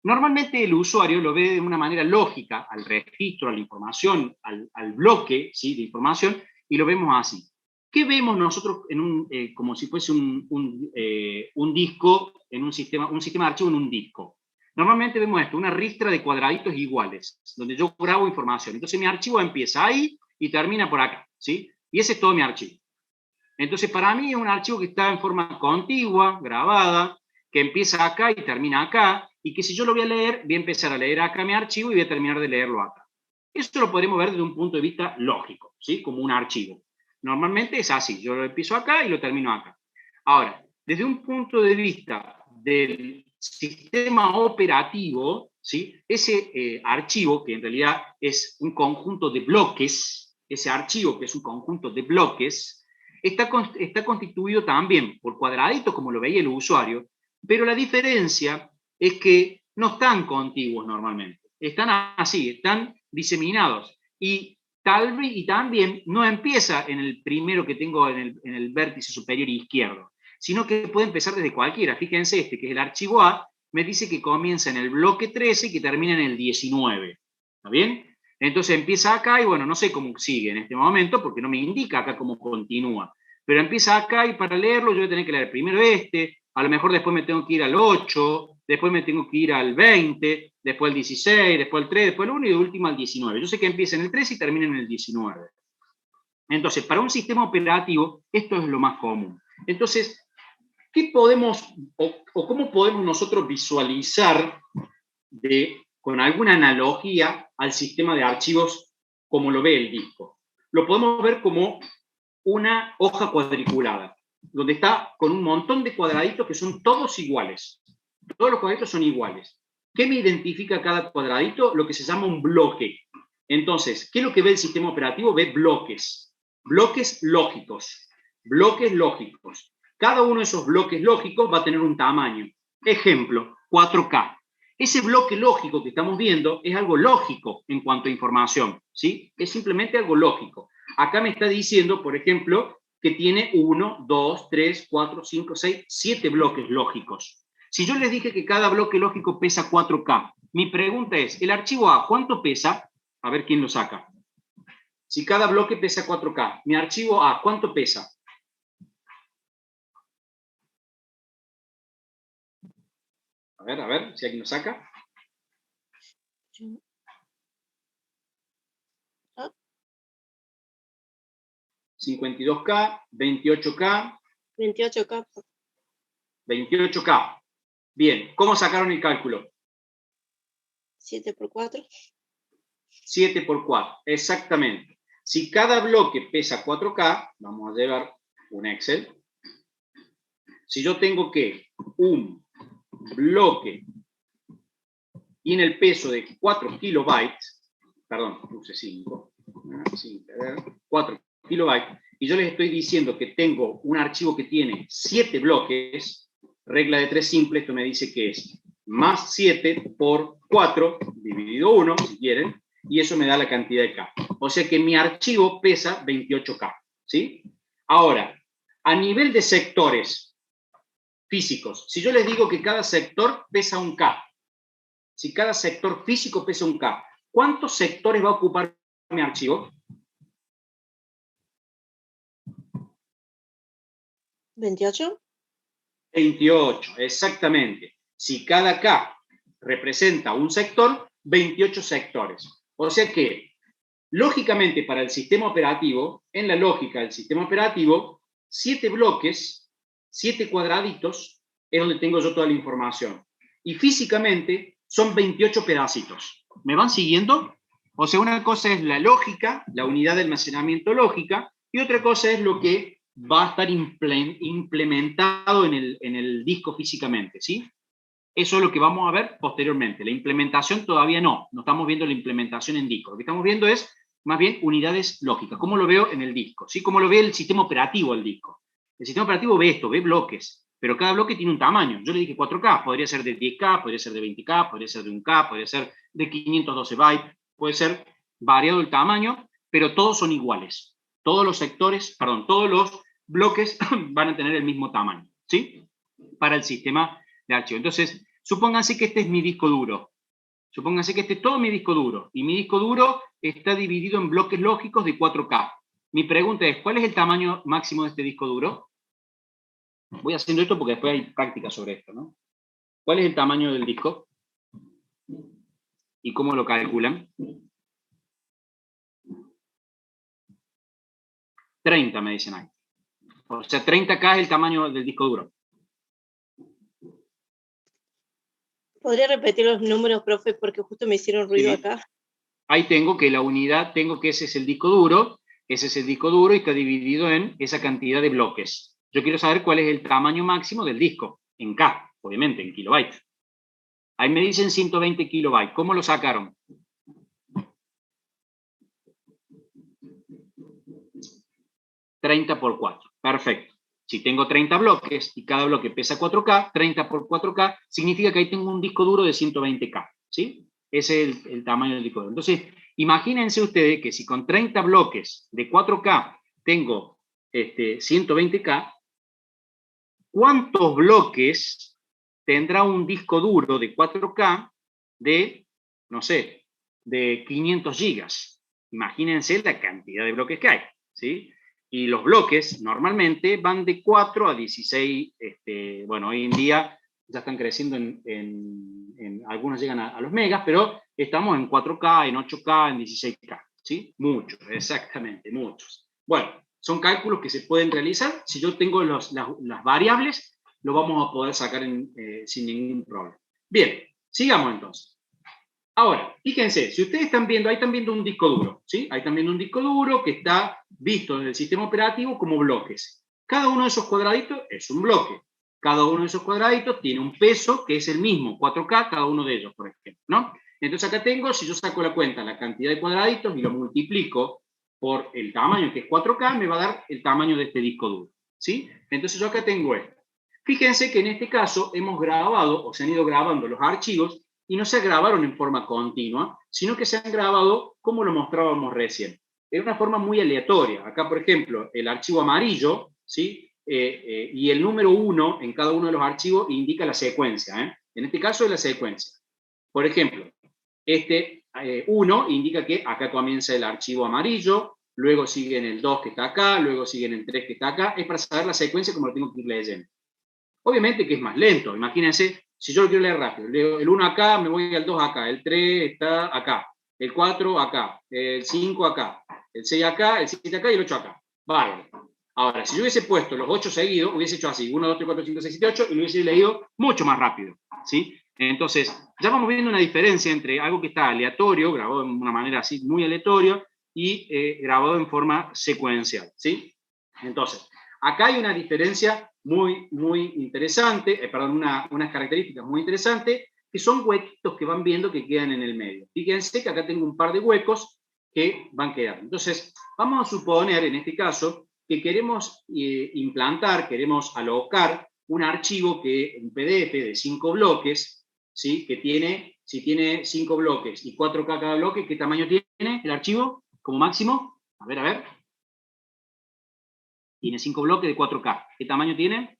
Normalmente el usuario lo ve de una manera lógica al registro, a la información, al bloque, ¿sí? De información, y lo vemos así. ¿Qué vemos nosotros en como si fuese un disco, en un sistema de archivo en un disco? Normalmente vemos esto, una ristra de cuadraditos iguales, donde yo grabo información. Entonces mi archivo empieza ahí y termina por acá, ¿sí? Y ese es todo mi archivo. Entonces, para mí es un archivo que está en forma contigua, grabada, que empieza acá y termina acá, y que si yo lo voy a leer, voy a empezar a leer acá mi archivo y voy a terminar de leerlo acá. Esto lo podremos ver desde un punto de vista lógico, ¿sí? Como un archivo. Normalmente es así, yo lo empiezo acá y lo termino acá. Ahora, desde un punto de vista del sistema operativo, ¿sí? Ese archivo, que en realidad es un conjunto de bloques, ese archivo que es un conjunto de bloques, está constituido también por cuadraditos, como lo veía el usuario, pero la diferencia es que no están contiguos normalmente, están así, están diseminados, y también no empieza en el primero que tengo en el vértice superior izquierdo, sino que puede empezar desde cualquiera. Fíjense, este que es el archivo A, me dice que comienza en el bloque 13 y que termina en el 19. ¿Está bien? Entonces empieza acá y bueno, no sé cómo sigue en este momento porque no me indica acá cómo continúa. Pero empieza acá y para leerlo yo voy a tener que leer primero este, a lo mejor después me tengo que ir al 8, después me tengo que ir al 20, después al 16, después al 3, después al 1 y de último al 19. Yo sé que empieza en el 13 y termina en el 19. Entonces, para un sistema operativo, esto es lo más común. Entonces, ¿qué podemos o cómo podemos nosotros visualizar con alguna analogía al sistema de archivos como lo ve el disco? Lo podemos ver como una hoja cuadriculada, donde está con un montón de cuadraditos que son todos iguales. Todos los cuadraditos son iguales. ¿Qué me identifica cada cuadradito? Lo que se llama un bloque. Entonces, ¿qué es lo que ve el sistema operativo? Ve bloques. Bloques lógicos. Bloques lógicos. Cada uno de esos bloques lógicos va a tener un tamaño. Ejemplo, 4K. Ese bloque lógico que estamos viendo es algo lógico en cuanto a información, ¿sí? Es simplemente algo lógico. Acá me está diciendo, por ejemplo, que tiene 1, 2, 3, 4, 5, 6, 7 bloques lógicos. Si yo les dije que cada bloque lógico pesa 4K, mi pregunta es, ¿el archivo A cuánto pesa? A ver quién lo saca. Si cada bloque pesa 4K, mi archivo A, ¿cuánto pesa? A ver, si alguien lo saca. 52K, 28K. 28K. 28K. Bien, ¿cómo sacaron el cálculo? 7 por 4. 7 por 4, exactamente. Si cada bloque pesa 4K, vamos a llevar un Excel. Si yo tengo que un bloque tiene el peso de 4 kilobytes, perdón, puse 5, 4 kilobytes, y yo les estoy diciendo que tengo un archivo que tiene 7 bloques, regla de 3 simple, esto me dice que es más 7 por 4 dividido 1, si quieren, y eso me da la cantidad de K. O sea que mi archivo pesa 28K, ¿sí? Ahora, a nivel de sectores físicos, si yo les digo que cada sector pesa un K, si cada sector físico pesa un K, ¿cuántos sectores va a ocupar mi archivo? 28. 28, exactamente. Si cada K representa un sector, 28 sectores. O sea que, lógicamente, para el sistema operativo, en la lógica del sistema operativo, 7 bloques, 7 cuadraditos, es donde tengo yo toda la información. Y físicamente son 28 pedacitos. ¿Me van siguiendo? O sea, una cosa es la lógica, la unidad de almacenamiento lógica, y otra cosa es lo que va a estar implementado en el disco físicamente, ¿sí? Eso es lo que vamos a ver posteriormente. La implementación todavía no estamos viendo la implementación en disco. Lo que estamos viendo es más bien unidades lógicas, cómo lo veo en el disco, ¿sí? Cómo lo ve el sistema operativo el disco. El sistema operativo ve esto, ve bloques, pero cada bloque tiene un tamaño. Yo le dije 4K, podría ser de 10K, podría ser de 20K, podría ser de 1K, podría ser de 512 bytes, puede ser variado el tamaño, pero todos son iguales. Todos los sectores, perdón, todos los bloques van a tener el mismo tamaño, ¿sí? Para el sistema de archivo. Entonces, supónganse que este es mi disco duro. Supónganse que este es todo mi disco duro. Y mi disco duro está dividido en bloques lógicos de 4K. Mi pregunta es, ¿cuál es el tamaño máximo de este disco duro? Voy haciendo esto porque después hay práctica sobre esto, ¿no? ¿Cuál es el tamaño del disco? ¿Y cómo lo calculan? 30, me dicen ahí. O sea, 30K es el tamaño del disco duro. ¿Podría repetir los números, profe? Porque justo me hicieron ruido Sí. acá. Ahí tengo que la unidad, tengo que ese es el disco duro y está dividido en esa cantidad de bloques. Yo quiero saber cuál es el tamaño máximo del disco, en K, obviamente, en kilobytes. Ahí me dicen 120 kilobytes. ¿Cómo lo sacaron? ...30 por 4. Perfecto. Si tengo 30 bloques y cada bloque pesa 4K, 30 por 4K, significa que ahí tengo un disco duro de 120K. ¿Sí? Ese es el tamaño del disco duro. Entonces, imagínense ustedes que si con 30 bloques de 4K tengo 120K, ¿cuántos bloques tendrá un disco duro de 4K de, no sé, de 500 gigas? Imagínense la cantidad de bloques que hay, ¿sí? Y los bloques normalmente van de 4 a 16, bueno, hoy en día ya están creciendo algunos llegan a los megas, pero estamos en 4K, en 8K, en 16K, ¿sí? Muchos, exactamente, muchos. Bueno, son cálculos que se pueden realizar. Si yo tengo las variables, lo vamos a poder sacar sin ningún problema. Bien, sigamos entonces. Ahora, fíjense, si ustedes están viendo, ahí están viendo un disco duro, ¿sí? Ahí están viendo un disco duro que está visto en el sistema operativo como bloques. Cada uno de esos cuadraditos es un bloque. Cada uno de esos cuadraditos tiene un peso que es el mismo, 4K, cada uno de ellos, por ejemplo, ¿no? Entonces acá tengo, si yo saco la cuenta, la cantidad de cuadraditos y lo multiplico por el tamaño, que es 4K, me va a dar el tamaño de este disco duro, ¿sí? Entonces yo acá tengo esto. Fíjense que en este caso hemos grabado, o se han ido grabando los archivos, y no se grabaron en forma continua, sino que se han grabado como lo mostrábamos recién. En una forma muy aleatoria. Acá, por ejemplo, el archivo amarillo, ¿sí? Y el número 1 en cada uno de los archivos indica la secuencia. En este caso es la secuencia. Por ejemplo, este 1 indica que acá comienza el archivo amarillo, luego sigue en el 2 que está acá, luego sigue en el 3 que está acá. Es para saber la secuencia como lo tengo que ir leyendo. Obviamente que es más lento. Imagínense, si yo lo quiero leer rápido, leo el 1 acá, me voy al 2 acá, el 3 está acá, el 4 acá, el 5 acá, el 6 acá, el 7 acá y el 8 acá. Vale. Ahora, si yo hubiese puesto los 8 seguidos, hubiese hecho así, 1, 2, 3, 4, 5, 6, 7, 8, y lo hubiese leído mucho más rápido, ¿sí? Entonces, ya vamos viendo una diferencia entre algo que está aleatorio, grabado de una manera así muy aleatoria, y grabado en forma secuencial, ¿sí? Entonces, acá hay una diferencia muy interesante, perdón, unas características muy interesantes, que son huequitos que van viendo que quedan en el medio. Fíjense que acá tengo un par de huecos que van quedando. Entonces, vamos a suponer, en este caso, que queremos implantar, queremos alocar un archivo que un PDF de 5 bloques, ¿sí? Que tiene, si tiene 5 bloques y 4K cada bloque, ¿qué tamaño tiene el archivo como máximo? A ver. Tiene 5 bloques de 4K. ¿Qué tamaño tiene?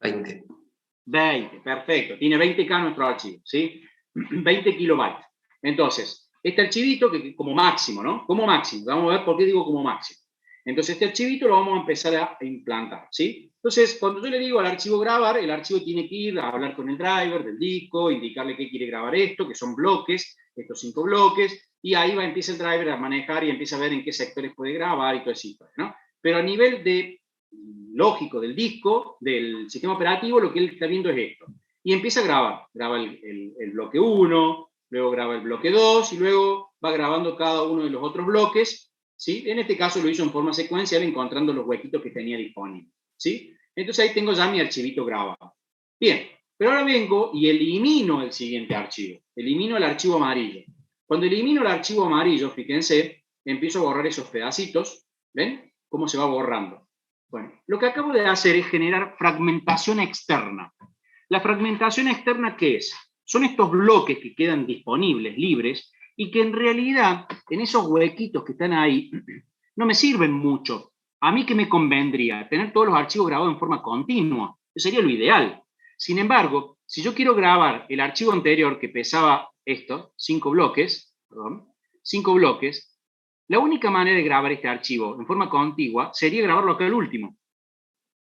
20. 20, perfecto. Tiene 20K nuestro archivo, ¿sí? 20 kilobytes. Entonces, este archivito, que como máximo, ¿no? Como máximo. Vamos a ver por qué digo como máximo. Entonces, este archivito lo vamos a empezar a implantar, ¿sí? Entonces, cuando yo le digo al archivo grabar, el archivo tiene que ir a hablar con el driver del disco, indicarle que quiere grabar esto, que son bloques, estos 5 bloques, y ahí empieza el driver a manejar y empieza a ver en qué sectores puede grabar y todo eso, ¿no? Pero a nivel de lógico del disco, del sistema operativo, lo que él está viendo es esto. Y empieza a grabar. Graba el bloque 1, luego graba el bloque 2, y luego va grabando cada uno de los otros bloques, ¿sí? En este caso lo hizo en forma secuencial, encontrando los huequitos que tenía disponibles, ¿sí? Entonces ahí tengo ya mi archivito grabado. Bien, pero ahora vengo y elimino el siguiente archivo. Elimino el archivo amarillo. Cuando elimino el archivo amarillo, fíjense, empiezo a borrar esos pedacitos. ¿Ven? Cómo se va borrando. Bueno, lo que acabo de hacer es generar fragmentación externa. ¿La fragmentación externa qué es? Son estos bloques que quedan disponibles, libres, y que en realidad, en esos huequitos que están ahí, no me sirven mucho. ¿A mí qué me convendría? Tener todos los archivos grabados en forma continua. Eso sería lo ideal. Sin embargo, si yo quiero grabar el archivo anterior que pesaba esto, 5 bloques, la única manera de grabar este archivo en forma contigua sería grabarlo acá al último.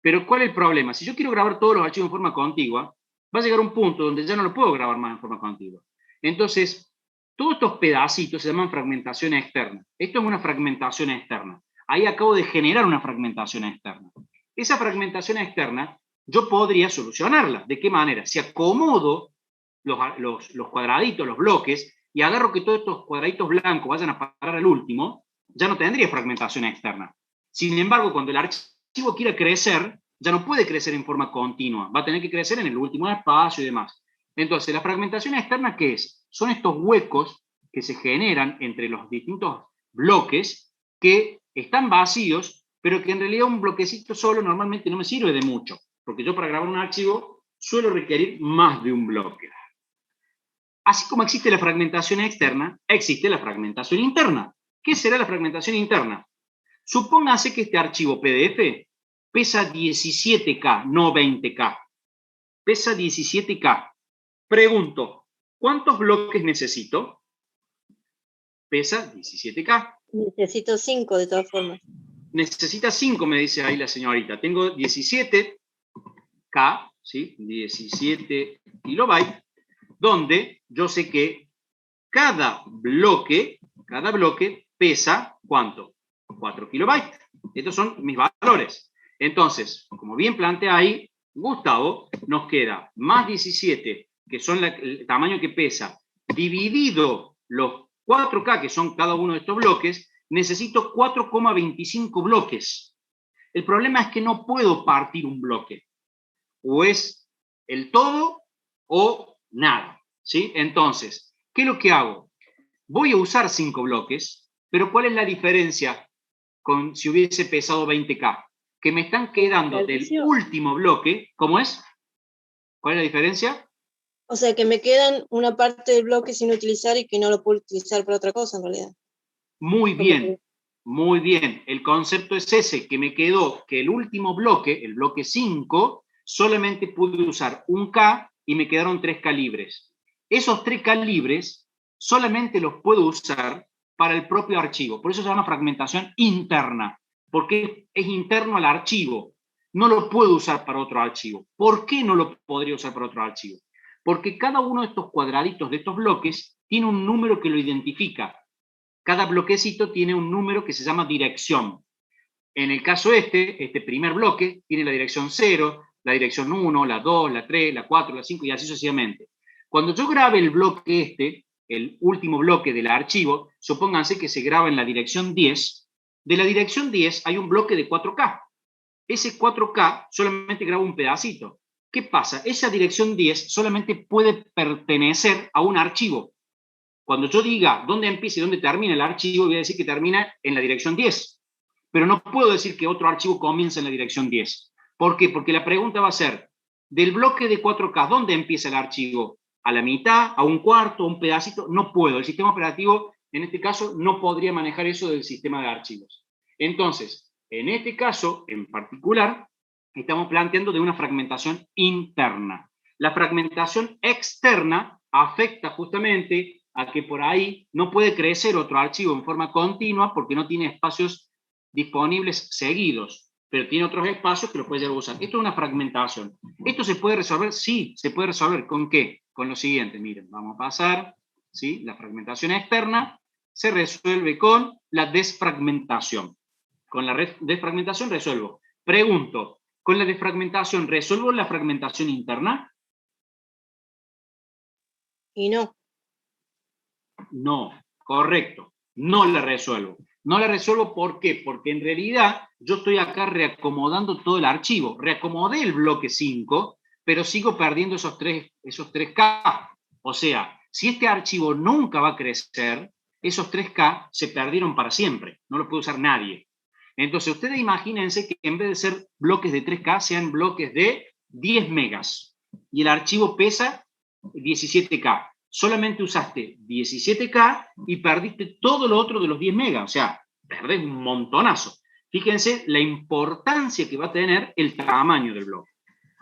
Pero ¿cuál es el problema? Si yo quiero grabar todos los archivos en forma contigua, va a llegar un punto donde ya no lo puedo grabar más en forma contigua. Entonces, todos estos pedacitos se llaman fragmentación externa. Esto es una fragmentación externa. Ahí acabo de generar una fragmentación externa. esa fragmentación externa yo podría solucionarla. ¿De qué manera? Si acomodo los cuadraditos, los bloques, y agarro que todos estos cuadraditos blancos vayan a parar al último, ya no tendría fragmentación externa. Sin embargo, cuando el archivo quiera crecer, ya no puede crecer en forma continua, va a tener que crecer en el último espacio y demás. Entonces, la fragmentación externa, ¿qué es? Son estos huecos que se generan entre los distintos bloques que están vacíos, pero que en realidad un bloquecito solo normalmente no me sirve de mucho, porque yo para grabar un archivo suelo requerir más de un bloque. Así como existe la fragmentación externa, existe la fragmentación interna. ¿Qué será la fragmentación interna? Supóngase que este archivo PDF pesa 17K, no 20K. Pesa 17K. Pregunto, ¿cuántos bloques necesito? Pesa 17K. Necesito 5 de todas formas. Necesita 5, me dice ahí la señorita. Tengo 17K, ¿sí? 17 kilobytes, donde yo sé que cada bloque pesa, ¿cuánto? 4 kilobytes. Estos son mis valores. Entonces, como bien plantea ahí Gustavo, nos queda más 17, que son el tamaño que pesa, dividido los 4K, que son cada uno de estos bloques, necesito 4,25 bloques. El problema es que no puedo partir un bloque. O es el todo o nada, ¿sí? Entonces, ¿qué es lo que hago? Voy a usar 5 bloques, pero ¿cuál es la diferencia con si hubiese pesado 20K? Que me están quedando del último bloque, ¿cómo es? ¿Cuál es la diferencia? O sea, que me quedan una parte del bloque sin utilizar y que no lo puedo utilizar para otra cosa en realidad. Muy bien, muy bien. El concepto es ese, que me quedó que el último bloque, el bloque 5, solamente pude usar un K y me quedaron 3K libres. Esos 3K libres solamente los puedo usar para el propio archivo. Por eso se llama fragmentación interna, porque es interno al archivo. No lo puedo usar para otro archivo. ¿Por qué no lo podría usar para otro archivo? Porque cada uno de estos cuadraditos, de estos bloques, tiene un número que lo identifica. Cada bloquecito tiene un número que se llama dirección. En el caso este primer bloque tiene la dirección 0, la dirección 1, la 2, la 3, la 4, la 5 y así sucesivamente. Cuando yo grabe el bloque el último bloque del archivo, supónganse que se graba en la dirección 10. De la dirección 10 hay un bloque de 4K. Ese 4K solamente graba un pedacito. ¿Qué pasa? Esa dirección 10 solamente puede pertenecer a un archivo. Cuando yo diga dónde empieza y dónde termina el archivo, voy a decir que termina en la dirección 10. Pero no puedo decir que otro archivo comienza en la dirección 10. ¿Por qué? Porque la pregunta va a ser, del bloque de 4K, ¿dónde empieza el archivo? ¿A la mitad? ¿A un cuarto? ¿A un pedacito? No puedo. El sistema operativo, en este caso, no podría manejar eso del sistema de archivos. Entonces, en este caso, en particular, estamos planteando de una fragmentación interna. La fragmentación externa afecta justamente a que por ahí no puede crecer otro archivo en forma continua porque no tiene espacios disponibles seguidos, pero tiene otros espacios que lo puede llegar a usar. Esto es una fragmentación. ¿Esto se puede resolver? Sí, se puede resolver. ¿Con qué? Con lo siguiente, miren, vamos a pasar, ¿sí? La fragmentación externa se resuelve con la desfragmentación. Con la desfragmentación resuelvo. Pregunto, ¿con la desfragmentación resuelvo la fragmentación interna? Y no. No, correcto. No la resuelvo. No la resuelvo, ¿por qué? Porque en realidad yo estoy acá reacomodando todo el archivo. Reacomodé el bloque 5, pero sigo perdiendo esos 3K. O sea, si este archivo nunca va a crecer, esos 3K se perdieron para siempre. No los puede usar nadie. Entonces, ustedes imagínense que en vez de ser bloques de 3K, sean bloques de 10 megas. Y el archivo pesa 17K. Solamente usaste 17K y perdiste todo lo otro de los 10 megas. O sea, perdés un montonazo. Fíjense la importancia que va a tener el tamaño del bloque.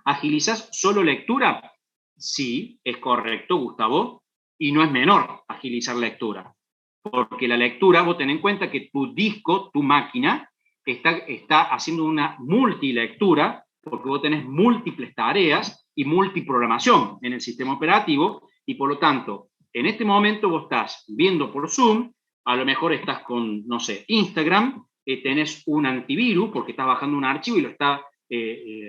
¿Agilizás solo lectura? Sí, es correcto, Gustavo. Y no es menor agilizar lectura. Porque la lectura, vos ten en cuenta que tu disco, tu máquina, está haciendo una multilectura, porque vos tenés múltiples tareas y multiprogramación en el sistema operativo, y por lo tanto, en este momento vos estás viendo por Zoom, a lo mejor estás con, no sé, Instagram, tenés un antivirus, porque estás bajando un archivo y lo está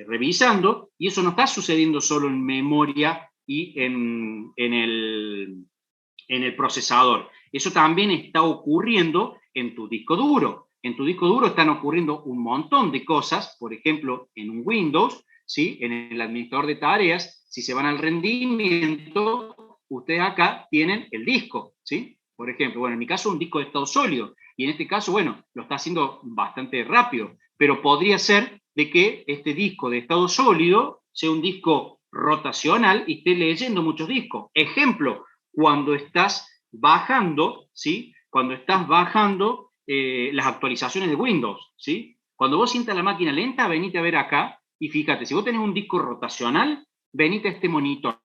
revisando, y eso no está sucediendo solo en memoria y en el procesador. Eso también está ocurriendo en tu disco duro. En tu disco duro están ocurriendo un montón de cosas, por ejemplo, en un Windows, ¿sí? En el administrador de tareas, si se van al rendimiento, ustedes acá tienen el disco, ¿sí? Por ejemplo, bueno, en mi caso un disco de estado sólido, y en este caso, bueno, lo está haciendo bastante rápido, pero podría ser de que este disco de estado sólido sea un disco rotacional y esté leyendo muchos discos. Ejemplo, cuando estás bajando, ¿sí? Cuando estás bajando las actualizaciones de Windows, ¿sí? Cuando vos sientas la máquina lenta, venite a ver acá, y fíjate, si vos tenés un disco rotacional, venite a este monitor,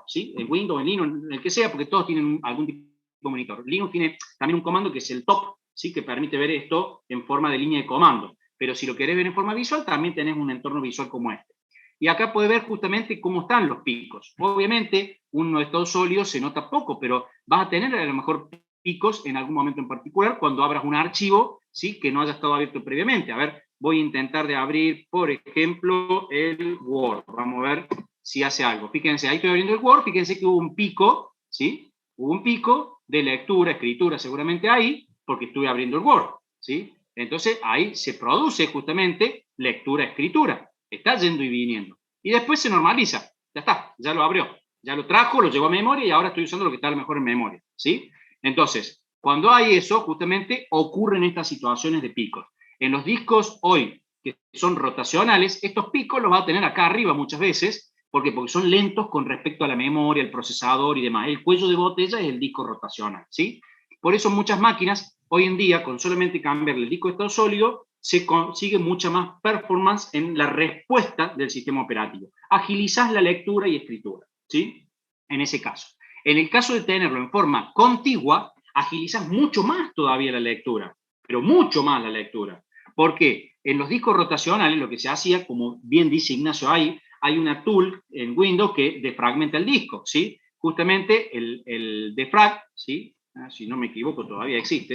¿sí? En Windows, en Linux, en el que sea, porque todos tienen algún tipo de monitor. Linux tiene también un comando que es el top, ¿sí? Que permite ver esto en forma de línea de comando. Pero si lo querés ver en forma visual, también tenés un entorno visual como este. Y acá puedes ver justamente cómo están los picos. Obviamente, uno de estado sólido se nota poco, pero vas a tener a lo mejor picos en algún momento en particular cuando abras un archivo, ¿sí? Que no haya estado abierto previamente. A ver, voy a intentar de abrir, por ejemplo, el Word. Vamos a ver si hace algo. Fíjense, ahí estoy abriendo el Word, fíjense que hubo un pico, ¿sí? Hubo un pico de lectura, escritura seguramente ahí, porque estuve abriendo el Word, ¿sí? Entonces ahí se produce justamente lectura, escritura. Está yendo y viniendo. Y después se normaliza. Ya está, ya lo abrió. Ya lo trajo, lo llevó a memoria y ahora estoy usando lo que está a lo mejor en memoria, ¿sí? Entonces, cuando hay eso, justamente ocurren estas situaciones de picos. En los discos hoy, que son rotacionales, estos picos los va a tener acá arriba muchas veces. ¿Por qué? Porque son lentos con respecto a la memoria, el procesador y demás. El cuello de botella es el disco rotacional, ¿sí? Por eso muchas máquinas, hoy en día, con solamente cambiarle el disco de estado sólido, se consigue mucha más performance en la respuesta del sistema operativo. Agilizás la lectura y escritura, ¿sí? En ese caso. En el caso de tenerlo en forma contigua, agilizás mucho más todavía la lectura, pero mucho más la lectura. ¿Por qué? En los discos rotacionales lo que se hacía, como bien dice Ignacio, hay una tool en Windows que defragmenta el disco, ¿sí? Justamente el defrag, ¿sí? Si no me equivoco, todavía existe.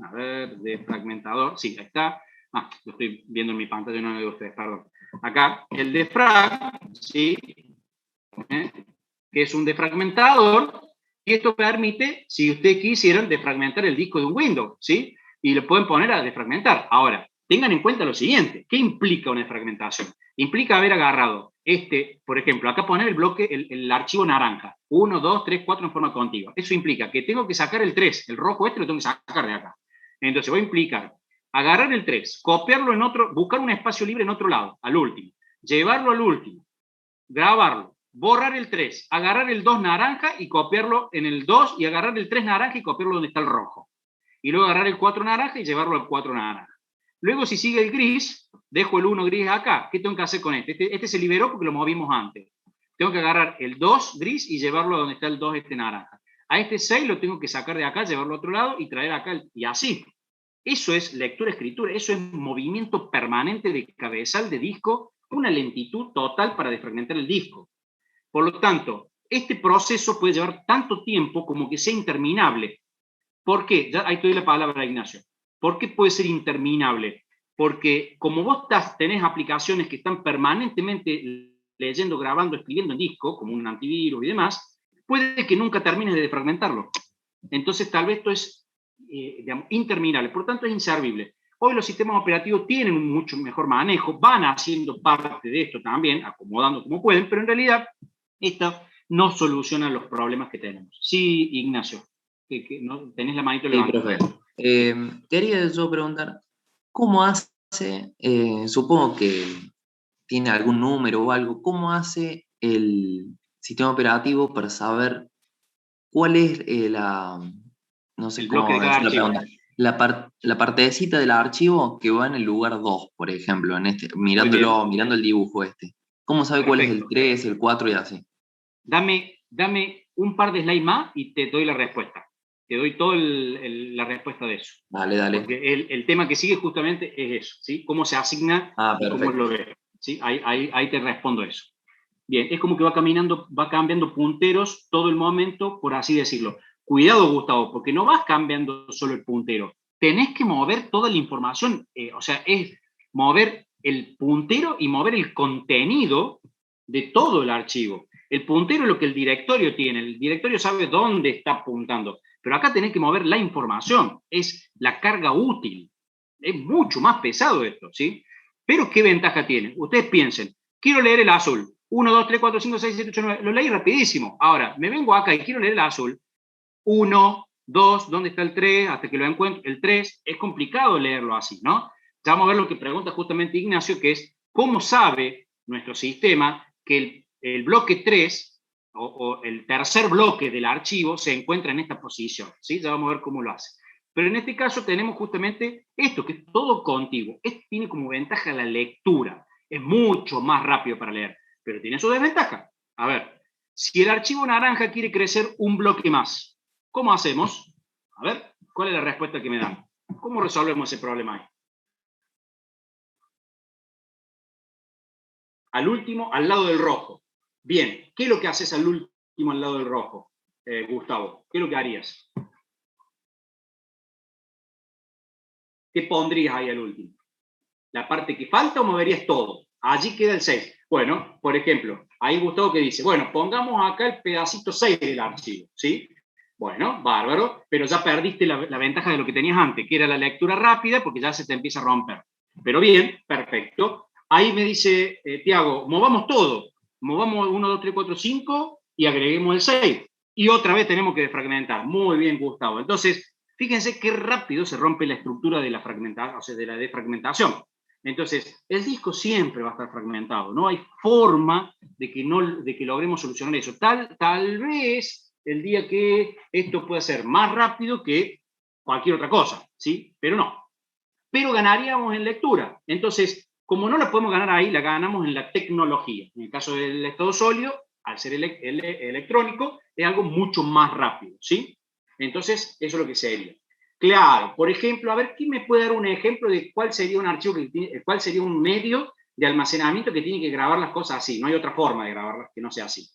A ver, defragmentador, sí, ahí está. Lo estoy viendo en mi pantalla, no de ustedes, perdón. Acá, el defrag, ¿sí? Que es un defragmentador, y esto permite, si ustedes quisieran, defragmentar el disco de un Windows, ¿sí? Y lo pueden poner a defragmentar. Ahora, tengan en cuenta lo siguiente, ¿qué implica una defragmentación? Implica haber agarrado por ejemplo, acá poner el bloque, el archivo naranja, 1, 2, 3, 4 en forma contigua. Eso implica que tengo que sacar el 3, el rojo lo tengo que sacar de acá. Entonces va a implicar agarrar el 3, copiarlo en otro, buscar un espacio libre en otro lado, al último, llevarlo al último, grabarlo, borrar el 3, agarrar el 2 naranja y copiarlo en el 2 y agarrar el 3 naranja y copiarlo donde está el rojo. Y luego agarrar el 4 naranja y llevarlo al 4 naranja. Luego, si sigue el gris, dejo el 1 gris acá. ¿Qué tengo que hacer con este? Este se liberó porque lo movimos antes. Tengo que agarrar el 2 gris y llevarlo a donde está el 2 naranja. A este 6 lo tengo que sacar de acá, llevarlo a otro lado y traer acá, y así. Eso es lectura-escritura, eso es movimiento permanente de cabezal de disco, una lentitud total para defragmentar el disco. Por lo tanto, este proceso puede llevar tanto tiempo como que sea interminable. ¿Por qué? Ya ahí te doy la palabra a Ignacio. ¿Por qué puede ser interminable? Porque como vos tenés aplicaciones que están permanentemente leyendo, grabando, escribiendo en disco, como un antivirus y demás, puede que nunca termines de defragmentarlo. Entonces, tal vez esto es digamos, interminable, por lo tanto es inservible. Hoy los sistemas operativos tienen un mucho mejor manejo, van haciendo parte de esto también, acomodando como pueden, pero en realidad esto no soluciona los problemas que tenemos. Sí, Ignacio, que no, tenés la manito levantada. Sí, profe. Quería yo preguntar, ¿cómo hace, supongo que tiene algún número o algo, cómo hace el sistema operativo para saber cuál es no sé El cómo bloque de cada hacer la archivo. pregunta, la partecita del archivo que va en el lugar 2, por ejemplo, mirando el dibujo este? ¿Cómo sabe cuál es el 3, el 4 y así? Dame un par de slides más y te doy la respuesta. Te doy toda la respuesta de eso. Dale. Porque el tema que sigue justamente es eso, ¿sí? Cómo se asigna y cómo lo ve. ¿Sí? Ahí te respondo eso. Bien, es como que va cambiando punteros todo el momento, por así decirlo. Cuidado, Gustavo, porque no vas cambiando solo el puntero. Tenés que mover toda la información, o sea, es mover el puntero y mover el contenido de todo el archivo. El puntero es lo que el directorio tiene, el directorio sabe dónde está apuntando, pero acá tenés que mover la información, es la carga útil. Es mucho más pesado esto, ¿sí? Pero ¿qué ventaja tiene? Ustedes piensen, quiero leer el azul, 1, 2, 3, 4, 5, 6, 7, 8, 9, lo leí rapidísimo. Ahora, me vengo acá y quiero leer el azul, 1, 2, ¿dónde está el 3? Hasta que lo encuentro, el 3, es complicado leerlo así, ¿no? Ya vamos a ver lo que pregunta justamente Ignacio, que es, ¿cómo sabe nuestro sistema que el bloque 3 o el tercer bloque del archivo se encuentra en esta posición? ¿Sí? Ya vamos a ver cómo lo hace. Pero en este caso tenemos justamente esto, que es todo contiguo. Esto tiene como ventaja la lectura. Es mucho más rápido para leer, pero tiene su desventaja. A ver, si el archivo naranja quiere crecer un bloque más, ¿cómo hacemos? A ver, ¿cuál es la respuesta que me dan? ¿Cómo resolvemos ese problema ahí? Al último, al lado del rojo. Bien, ¿qué es lo que haces al último, al lado del rojo, Gustavo? ¿Qué es lo que harías? ¿Qué pondrías ahí al último? ¿La parte que falta o moverías todo? Allí queda el 6. Bueno, por ejemplo, ahí Gustavo que dice, bueno, pongamos acá el pedacito 6 del archivo, ¿sí? Bueno, bárbaro, pero ya perdiste la ventaja de lo que tenías antes, que era la lectura rápida, porque ya se te empieza a romper. Pero bien, perfecto. Ahí me dice Tiago, movamos todo. Movamos 1, 2, 3, 4, 5 y agreguemos el 6. Y otra vez tenemos que desfragmentar. Muy bien, Gustavo. Entonces, fíjense qué rápido se rompe la estructura de la fragmentación, o sea, de la desfragmentación. Entonces, el disco siempre va a estar fragmentado. No hay forma de que logremos solucionar eso. Tal vez el día que esto pueda ser más rápido que cualquier otra cosa, ¿sí? Pero no. Pero ganaríamos en lectura. Entonces, como no la podemos ganar ahí, la ganamos en la tecnología. En el caso del estado sólido, al ser electrónico, es algo mucho más rápido, ¿sí? Entonces, eso es lo que sería. Claro, por ejemplo, a ver, ¿quién me puede dar un ejemplo de cuál sería un archivo, cuál sería un medio de almacenamiento que tiene que grabar las cosas así? No hay otra forma de grabarlas que no sea así.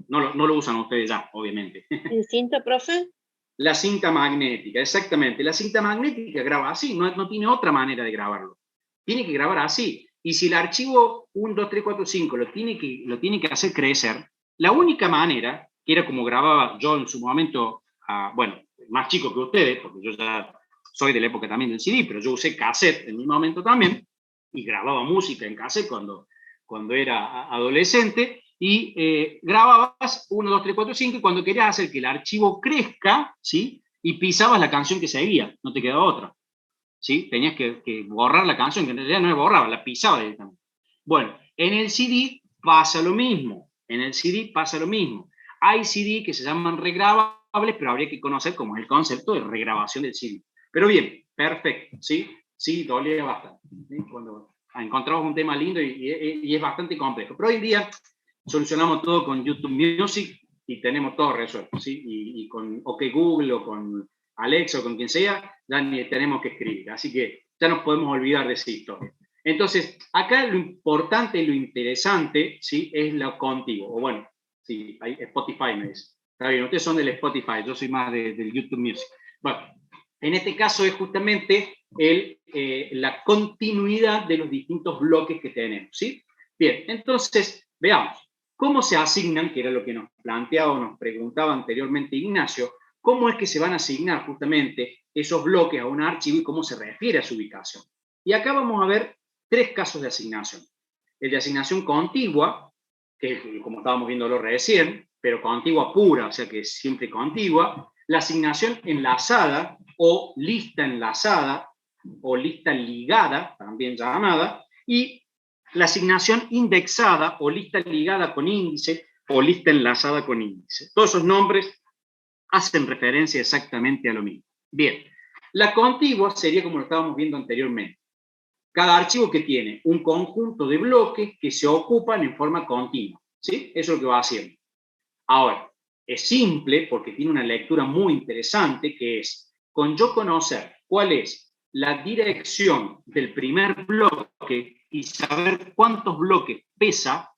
No lo usan ustedes ya, obviamente. ¿En cinta, profe? La cinta magnética, exactamente. La cinta magnética graba así, no tiene otra manera de grabarlo. Tiene que grabar así. Y si el archivo 1, 2, 3, 4, 5 lo tiene que hacer crecer, la única manera, que era como grababa yo en su momento, bueno, más chico que ustedes, porque yo ya soy de la época también del CD, pero yo usé cassette en mi momento también, y grababa música en cassette cuando era adolescente, y grababas 1, 2, 3, 4, 5, y cuando querías hacer que el archivo crezca, ¿sí? Y pisabas la canción que seguía, no te quedaba otra, ¿sí? Tenías que borrar la canción, que en realidad no la borraba, la pisaba directamente. Bueno, en el CD pasa lo mismo, Hay CD que se llaman regrabables, pero habría que conocer cómo es el concepto de regrabación del CD. Pero bien, perfecto, ¿sí? Sí, dolía bastante, ¿sí? Cuando encontramos un tema lindo y es bastante complejo. Pero hoy en día solucionamos todo con YouTube Music y tenemos todo resuelto, ¿sí? Y con OK Google o con Alexa o con quien sea, ya ni tenemos que escribir. Así que ya nos podemos olvidar de esa historia. Entonces, acá lo importante y lo interesante, ¿sí? Es lo contiguo. O bueno, sí, hay Spotify me dice. Está bien, ustedes son del Spotify, yo soy más del YouTube Music. Bueno, en este caso es justamente la continuidad de los distintos bloques que tenemos, ¿sí? Bien, entonces, veamos. ¿Cómo se asignan? Que era lo que nos planteaba o nos preguntaba anteriormente Ignacio. ¿Cómo es que se van a asignar justamente esos bloques a un archivo y cómo se refiere a su ubicación? Y acá vamos a ver 3 casos de asignación. El de asignación contigua, que es como estábamos viéndolo recién, pero contigua pura, o sea que es siempre contigua. La asignación enlazada o lista enlazada o lista ligada, también llamada, y la asignación indexada o lista ligada con índice o lista enlazada con índice. Todos esos nombres hacen referencia exactamente a lo mismo. Bien, la contigua sería como lo estábamos viendo anteriormente. Cada archivo que tiene un conjunto de bloques que se ocupan en forma continua, ¿sí? Eso es lo que va haciendo. Ahora, es simple porque tiene una lectura muy interesante que es, con yo conocer cuál es la dirección del primer bloque y saber cuántos bloques pesa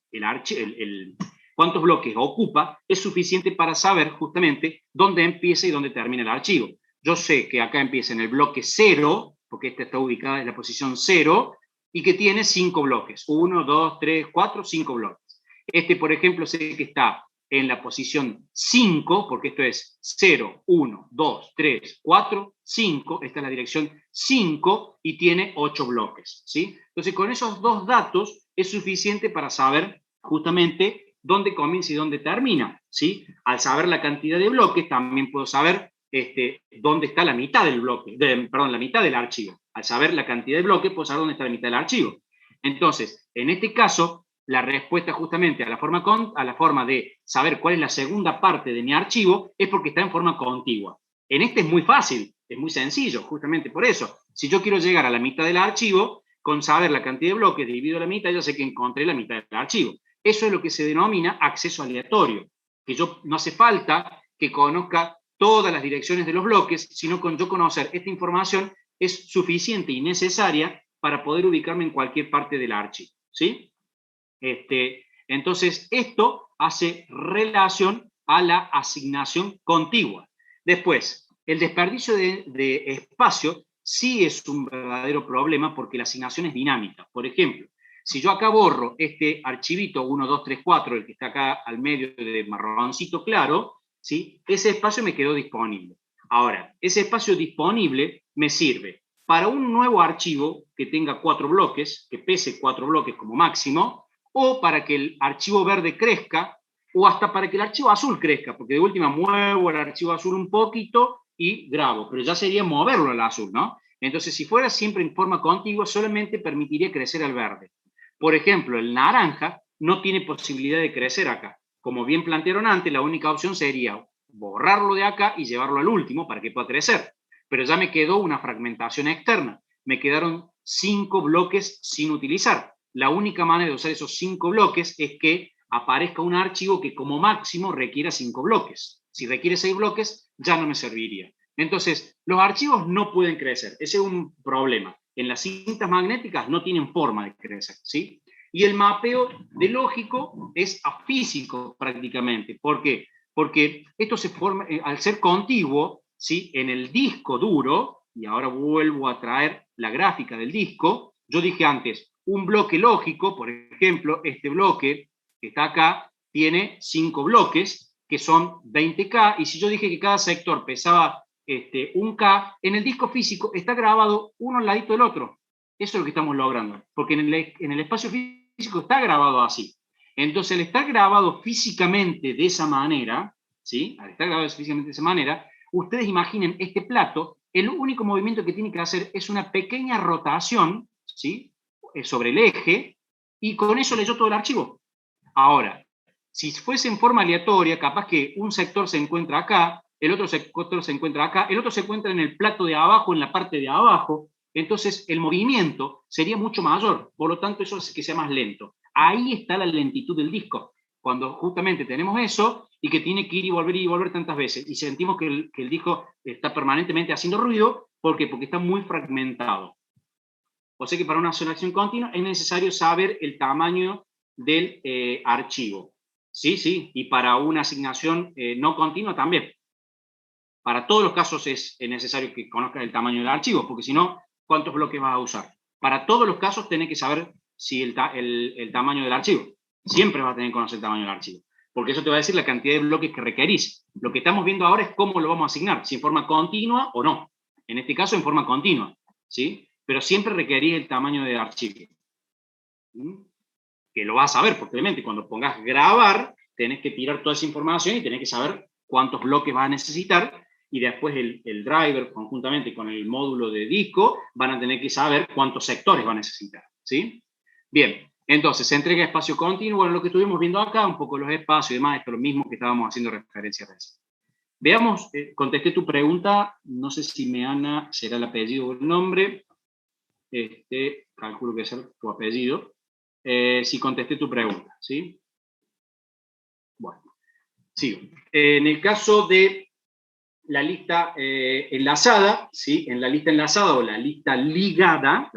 cuántos bloques ocupa, es suficiente para saber justamente dónde empieza y dónde termina el archivo. Yo sé que acá empieza en el bloque 0, porque esta está ubicada en la posición 0, y que tiene 5 bloques. 1, 2, 3, 4, 5 bloques. Este, por ejemplo, sé que está en la posición 5, porque esto es 0, 1, 2, 3, 4, 5. Esta es la dirección 5 y tiene 8 bloques, ¿sí? Entonces, con esos dos datos es suficiente para saber justamente dónde comienza y dónde termina, ¿sí? Al saber la cantidad de bloques, también puedo saber dónde está la mitad del bloque, la mitad del archivo. Al saber la cantidad de bloques, puedo saber dónde está la mitad del archivo. Entonces, en este caso, la respuesta justamente a la forma de saber cuál es la segunda parte de mi archivo es porque está en forma contigua. En este es muy fácil, es muy sencillo, justamente por eso. Si yo quiero llegar a la mitad del archivo, con saber la cantidad de bloques dividido la mitad, yo sé que encontré la mitad del archivo. Eso es lo que se denomina acceso aleatorio, que yo no hace falta que conozca todas las direcciones de los bloques, sino con yo conocer esta información es suficiente y necesaria para poder ubicarme en cualquier parte del archivo, ¿sí? Entonces, esto hace relación a la asignación contigua. Después, el desperdicio de espacio sí es un verdadero problema porque la asignación es dinámica. Por ejemplo, si yo acá borro este archivito 1, 2, 3, 4, el que está acá al medio de marroncito claro, ¿sí? Ese espacio me quedó disponible. Ahora, ese espacio disponible me sirve para un nuevo archivo que tenga 4 bloques, que pese 4 bloques como máximo, o para que el archivo verde crezca, o hasta para que el archivo azul crezca, porque de última muevo el archivo azul un poquito y grabo, pero ya sería moverlo al azul, ¿no? Entonces, si fuera siempre en forma contigua, solamente permitiría crecer al verde. Por ejemplo, el naranja no tiene posibilidad de crecer acá. Como bien plantearon antes, la única opción sería borrarlo de acá y llevarlo al último para que pueda crecer. Pero ya me quedó una fragmentación externa. Me quedaron 5 bloques sin utilizar. La única manera de usar esos 5 bloques es que aparezca un archivo que como máximo requiera 5 bloques. Si requiere 6 bloques, ya no me serviría. Entonces, los archivos no pueden crecer. Ese es un problema. En las cintas magnéticas no tienen forma de crecer, ¿sí? Y el mapeo de lógico es afísico prácticamente. ¿Por qué? Porque esto se forma, al ser contiguo, ¿sí? En el disco duro, y ahora vuelvo a traer la gráfica del disco, yo dije antes, un bloque lógico, por ejemplo, este bloque que está acá, tiene 5 bloques, que son 20K, y si yo dije que cada sector pesaba 1K, en el disco físico está grabado uno al ladito del otro. Eso es lo que estamos logrando, porque en el espacio físico está grabado así. Entonces, al estar grabado físicamente de esa manera, ¿sí? Al estar grabado físicamente de esa manera, ustedes imaginen este plato, el único movimiento que tiene que hacer es una pequeña rotación, ¿sí? Sobre el eje, y con eso leyó todo el archivo. Ahora, si fuese en forma aleatoria, capaz que un sector se encuentra acá, el otro sector se encuentra acá, el otro se encuentra en el plato de abajo, en la parte de abajo, entonces el movimiento sería mucho mayor, por lo tanto eso hace que sea más lento. Ahí está la lentitud del disco, cuando justamente tenemos eso y que tiene que ir y volver tantas veces, y sentimos que el disco está permanentemente haciendo ruido, ¿por qué? Porque está muy fragmentado. O sea que para una asignación continua es necesario saber el tamaño del archivo. Sí, sí, y para una asignación no continua también. Para todos los casos es necesario que conozcas el tamaño del archivo, porque si no, ¿cuántos bloques vas a usar? Para todos los casos tenés que saber si el tamaño del archivo. Siempre vas a tener que conocer el tamaño del archivo, porque eso te va a decir la cantidad de bloques que requerís. Lo que estamos viendo ahora es cómo lo vamos a asignar, si en forma continua o no. En este caso, en forma continua, ¿sí? Pero siempre requerís el tamaño del archivo. Que lo vas a saber, porque obviamente cuando pongas grabar, tenés que tirar toda esa información y tenés que saber cuántos bloques vas a necesitar, y después el driver, conjuntamente con el módulo de disco, van a tener que saber cuántos sectores va a necesitar, ¿sí? Bien, entonces, se entrega espacio continuo, bueno, lo que estuvimos viendo acá, un poco los espacios y demás, esto es lo mismo que estábamos haciendo referencia a eso. Veamos, contesté tu pregunta, no sé si Meana será el apellido o el nombre, calculo que es tu apellido, si contesté tu pregunta, ¿sí? Bueno, sigo. En el caso de la lista enlazada, ¿sí? En la lista enlazada o la lista ligada,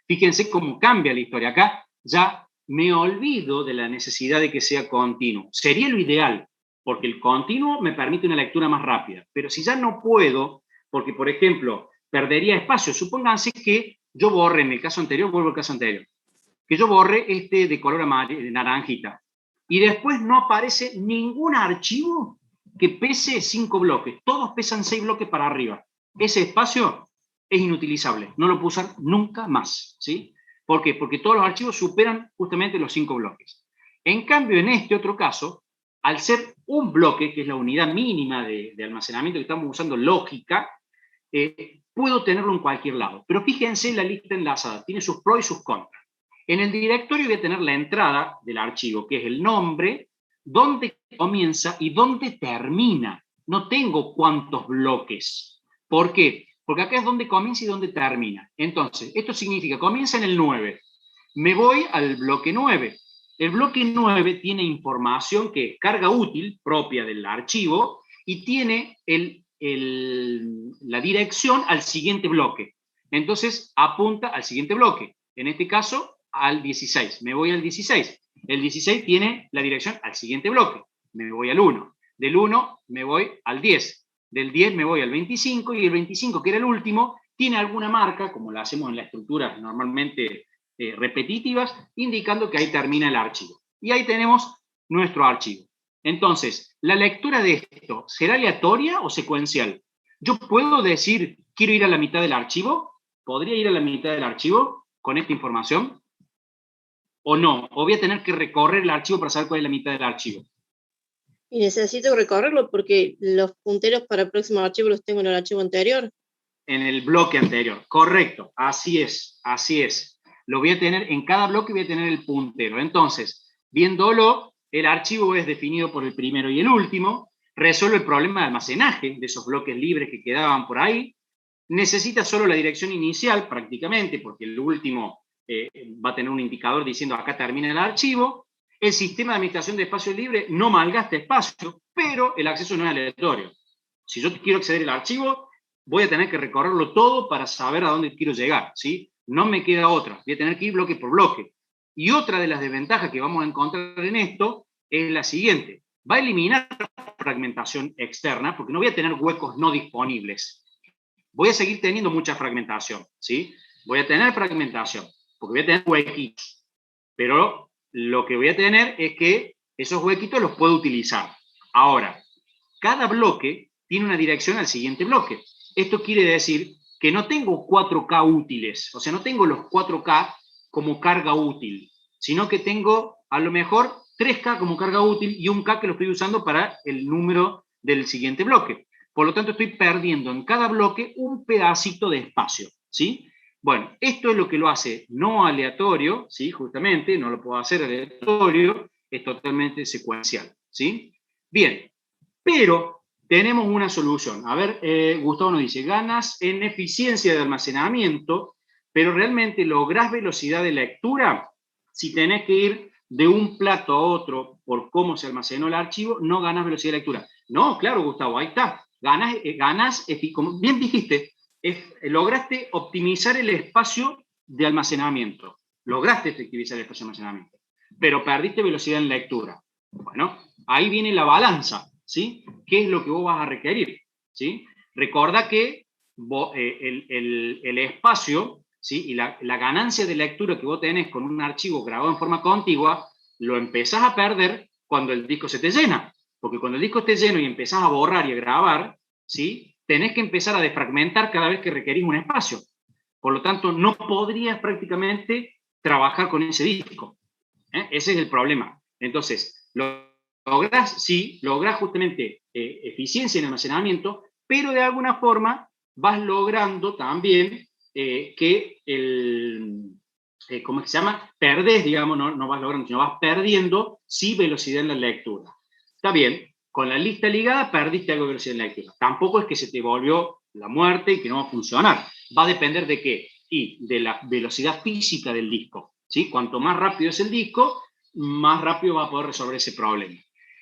fíjense cómo cambia la historia. Acá ya me olvido de la necesidad de que sea continuo. Sería lo ideal, porque el continuo me permite una lectura más rápida. Pero si ya no puedo, porque, por ejemplo, perdería espacio. Supónganse que yo borre, en el caso anterior, vuelvo al caso anterior, que yo borre este de color naranjita, y después no aparece ningún archivo que pese 5 bloques, todos pesan 6 bloques para arriba. Ese espacio es inutilizable, no lo puedo usar nunca más, ¿sí? ¿Por qué? Porque todos los archivos superan justamente los 5 bloques. En cambio, en este otro caso, al ser un bloque, que es la unidad mínima de almacenamiento que estamos usando, lógica, puedo tenerlo en cualquier lado. Pero fíjense la lista enlazada, tiene sus pros y sus contras. En el directorio voy a tener la entrada del archivo, que es el nombre, dónde comienza y dónde termina. No tengo cuántos bloques. ¿Por qué? Porque acá es donde comienza y donde termina. Entonces, esto significa, comienza en el 9. Me voy al bloque 9. El bloque 9 tiene información que es carga útil propia del archivo y tiene la dirección al siguiente bloque. Entonces, apunta al siguiente bloque. En este caso, al 16. Me voy al 16. El 16 tiene la dirección al siguiente bloque. Me voy al 1. Del 1 me voy al 10. Del 10 me voy al 25 y el 25, que era el último, tiene alguna marca, como la hacemos en la estructura normalmente repetitivas, indicando que ahí termina el archivo. Y ahí tenemos nuestro archivo. Entonces, la lectura de esto, ¿será aleatoria o secuencial? Yo puedo decir, quiero ir a la mitad del archivo, ¿podría ir a la mitad del archivo con esta información? ¿O no? ¿O voy a tener que recorrer el archivo para saber cuál es la mitad del archivo? Y necesito recorrerlo porque los punteros para el próximo archivo los tengo en el archivo anterior. En el bloque anterior, correcto, así es, así es. Lo voy a tener, en cada bloque voy a tener el puntero. Entonces, viéndolo, el archivo es definido por el primero y el último, resuelve el problema de almacenaje de esos bloques libres que quedaban por ahí, necesita solo la dirección inicial prácticamente, porque el último va a tener un indicador diciendo acá termina el archivo. El sistema de administración de espacio libre no malgasta espacio, pero el acceso no es aleatorio. Si yo quiero acceder al archivo, voy a tener que recorrerlo todo para saber a dónde quiero llegar, ¿sí? No me queda otra, voy a tener que ir bloque por bloque. Y otra de las desventajas que vamos a encontrar en esto es la siguiente. Va a eliminar la fragmentación externa, porque no voy a tener huecos no disponibles. Voy a seguir teniendo mucha fragmentación, ¿sí? Voy a tener fragmentación, porque voy a tener huequitos. Pero lo que voy a tener es que esos huequitos los puedo utilizar. Ahora, cada bloque tiene una dirección al siguiente bloque. Esto quiere decir que no tengo 4K útiles, o sea, no tengo los 4K como carga útil, sino que tengo a lo mejor 3K como carga útil y 1K que lo estoy usando para el número del siguiente bloque. Por lo tanto, estoy perdiendo en cada bloque un pedacito de espacio, ¿sí? Bueno, esto es lo que lo hace no aleatorio, ¿sí? Justamente, no lo puedo hacer aleatorio, es totalmente secuencial, ¿sí? Bien, pero tenemos una solución. A ver, Gustavo nos dice, ganas en eficiencia de almacenamiento, pero realmente lográs velocidad de lectura. Si tenés que ir de un plato a otro por cómo se almacenó el archivo, no ganas velocidad de lectura. No, claro, Gustavo, ahí está. Ganas, como bien dijiste, lograste optimizar el espacio de almacenamiento. Lograste efectivizar el espacio de almacenamiento, pero perdiste velocidad en lectura. Bueno, ahí viene la balanza, ¿sí? ¿Qué es lo que vos vas a requerir? ¿Sí? Recuerda que el espacio, ¿sí? Y la ganancia de lectura que vos tenés con un archivo grabado en forma contigua, lo empezás a perder cuando el disco se te llena. Porque cuando el disco esté lleno y empezás a borrar y a grabar, ¿sí? Tenés que empezar a desfragmentar cada vez que requerís un espacio. Por lo tanto, no podrías prácticamente trabajar con ese disco. Ese es el problema. Entonces, lográs justamente eficiencia en almacenamiento, pero de alguna forma vas logrando también que ¿cómo es que se llama? Perdés, digamos, no vas logrando, sino vas perdiendo, sí, velocidad en la lectura. Está bien, con la lista ligada perdiste algo de velocidad en la lectura. Tampoco es que se te volvió la muerte y que no va a funcionar. Va a depender de qué? Y de la velocidad física del disco, ¿sí? Cuanto más rápido es el disco, más rápido va a poder resolver ese problema.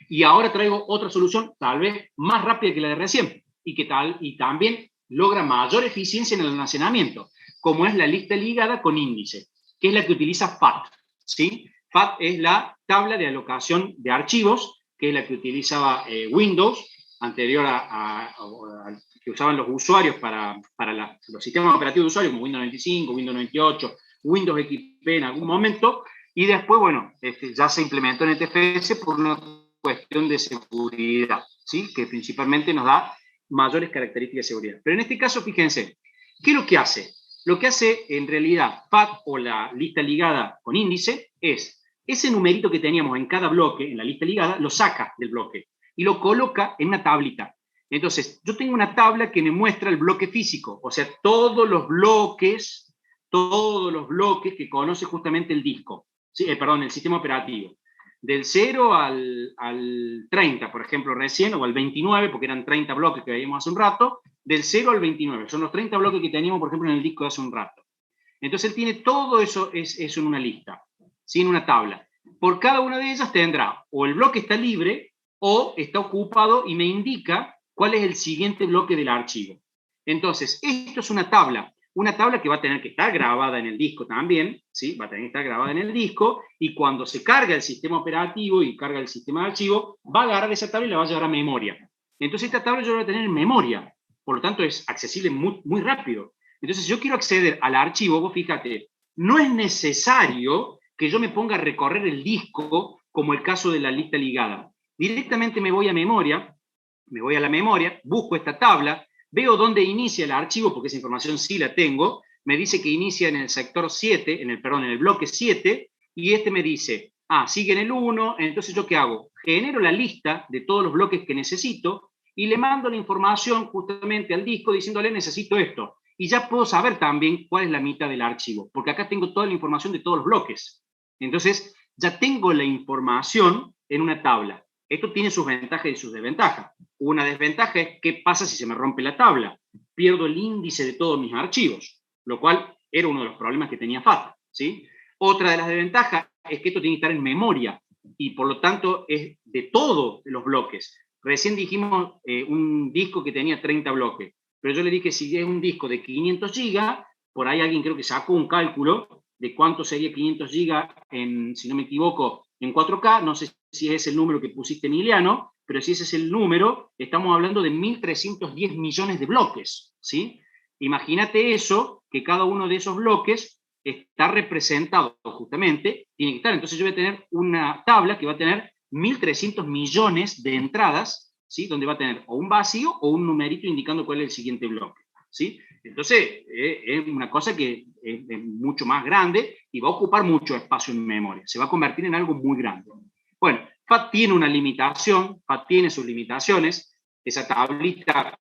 Y ahora traigo otra solución, tal vez más rápida que la de recién, y también logra mayor eficiencia en el almacenamiento, como es la lista ligada con índice, que es la que utiliza FAT, ¿sí? FAT es la tabla de alocación de archivos, que es la que utilizaba Windows, anterior que usaban los usuarios para los sistemas operativos de usuarios, como Windows 95, Windows 98, Windows XP en algún momento, y después, bueno, ya se implementó en NTFS por una cuestión de seguridad, ¿sí? Que principalmente nos da mayores características de seguridad. Pero en este caso, fíjense, ¿qué es lo que hace? Lo que hace en realidad FAT o la lista ligada con índice es ese numerito que teníamos en cada bloque, en la lista ligada, lo saca del bloque y lo coloca en una tablita. Entonces, yo tengo una tabla que me muestra el bloque físico, o sea, todos los bloques que conoce justamente el disco, ¿sí? Perdón, el sistema operativo. Del 0 al 30, por ejemplo, recién, o al 29, porque eran 30 bloques que veíamos hace un rato, del 0 al 29. Son los 30 bloques que teníamos, por ejemplo, en el disco de hace un rato. Entonces, él tiene todo eso, eso en una lista, ¿sí? En una tabla. Por cada una de ellas tendrá o el bloque está libre o está ocupado y me indica cuál es el siguiente bloque del archivo. Entonces, esto es una tabla que va a tener que estar grabada en el disco también, ¿sí? Va a tener que estar grabada en el disco, y cuando se carga el sistema operativo y carga el sistema de archivo, va a agarrar esa tabla y la va a llevar a memoria. Entonces, esta tabla yo la voy a tener en memoria, por lo tanto es accesible muy, muy rápido. Entonces, si yo quiero acceder al archivo, vos fíjate, no es necesario que yo me ponga a recorrer el disco como el caso de la lista ligada. Directamente me voy a memoria, me voy a la memoria, busco esta tabla, veo dónde inicia el archivo, porque esa información sí la tengo, me dice que inicia en el sector 7, en el bloque 7, y me dice, sigue en el 1, entonces ¿yo qué hago? Genero la lista de todos los bloques que necesito, y le mando la información justamente al disco diciéndole necesito esto. Y ya puedo saber también cuál es la mitad del archivo, porque acá tengo toda la información de todos los bloques. Entonces, ya tengo la información en una tabla. Esto tiene sus ventajas y sus desventajas. Una desventaja es qué pasa si se me rompe la tabla. Pierdo el índice de todos mis archivos, lo cual era uno de los problemas que tenía FAT, ¿sí? Otra de las desventajas es que esto tiene que estar en memoria y por lo tanto es de todos los bloques. Recién dijimos un disco que tenía 30 bloques, pero yo le dije si es un disco de 500 gigas, por ahí alguien creo que sacó un cálculo de cuánto sería 500 gigas, si no me equivoco, en 4K, no sé si es el número que pusiste, Emiliano, pero si ese es el número, estamos hablando de 1.310 millones de bloques, ¿sí? Imagínate eso, que cada uno de esos bloques está representado justamente, tiene que estar, entonces yo voy a tener una tabla que va a tener 1.300 millones de entradas, ¿sí? Donde va a tener o un vacío o un numerito indicando cuál es el siguiente bloque, ¿sí? Entonces, es una cosa que es mucho más grande y va a ocupar mucho espacio en memoria. Se va a convertir en algo muy grande. Bueno, FAT tiene una limitación, FAT tiene sus limitaciones. Esa tablita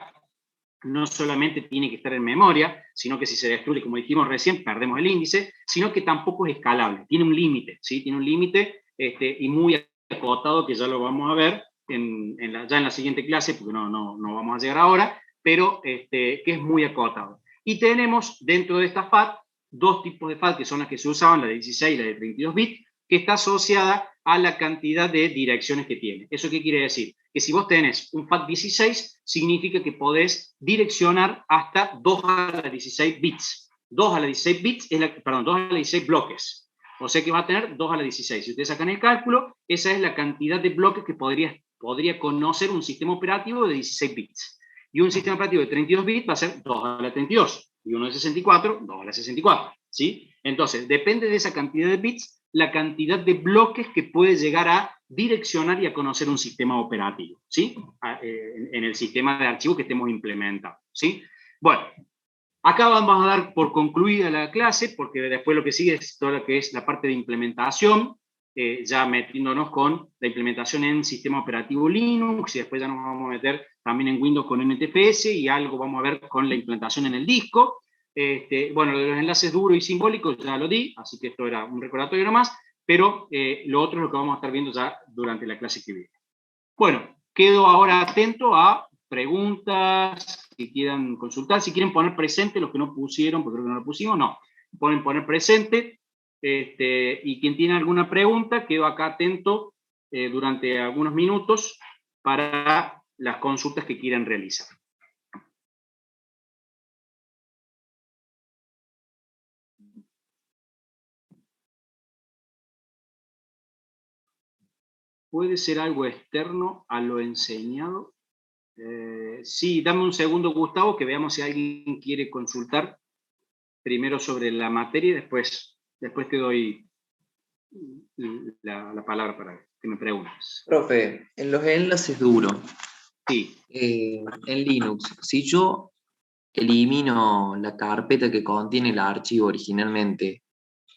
no solamente tiene que estar en memoria, sino que si se destruye, como dijimos recién, perdemos el índice, sino que tampoco es escalable. Tiene un límite, ¿sí? Tiene un límite y muy acotado, que ya lo vamos a ver ya en la siguiente clase, porque no vamos a llegar ahora, pero que es muy acotado. Y tenemos dentro de esta FAT dos tipos de FAT, que son las que se usaban, la de 16 y la de 32 bits, que está asociada a la cantidad de direcciones que tiene. ¿Eso qué quiere decir? Que si vos tenés un FAT 16, significa que podés direccionar hasta 2 a la 16 bits. 2 a la 16 bits, 2 a la 16 bloques. O sea que va a tener 2 a la 16. Si ustedes sacan el cálculo, esa es la cantidad de bloques que podría conocer un sistema operativo de 16 bits. Y un sistema operativo de 32 bits va a ser 2 a la 32. Y uno de 64, 2 a la 64. ¿Sí? Entonces, depende de esa cantidad de bits, la cantidad de bloques que puede llegar a direccionar y a conocer un sistema operativo, ¿sí? En el sistema de archivos que estemos implementando, ¿sí? Bueno, acá vamos a dar por concluida la clase, porque después lo que sigue es todo lo que es la parte de implementación, ya metiéndonos con la implementación en sistema operativo Linux, y después ya nos vamos a meter también en Windows con NTFS, y algo vamos a ver con la implementación en el disco. Bueno, lo de los enlaces duros y simbólicos ya lo di, así que esto era un recordatorio nomás, pero lo otro es lo que vamos a estar viendo ya durante la clase que viene. Bueno, quedo ahora atento a preguntas que quieran consultar. Si quieren poner presente los que no pusieron, porque creo que no lo pusimos, no. Pueden poner presente. Y quien tiene alguna pregunta, quedo acá atento durante algunos minutos para las consultas que quieran realizar. ¿Puede ser algo externo a lo enseñado? Sí, dame un segundo, Gustavo, que veamos si alguien quiere consultar primero sobre la materia y después te doy la palabra para que me preguntes. Profe, en los enlaces duros, Sí, en Linux, si yo elimino la carpeta que contiene el archivo originalmente,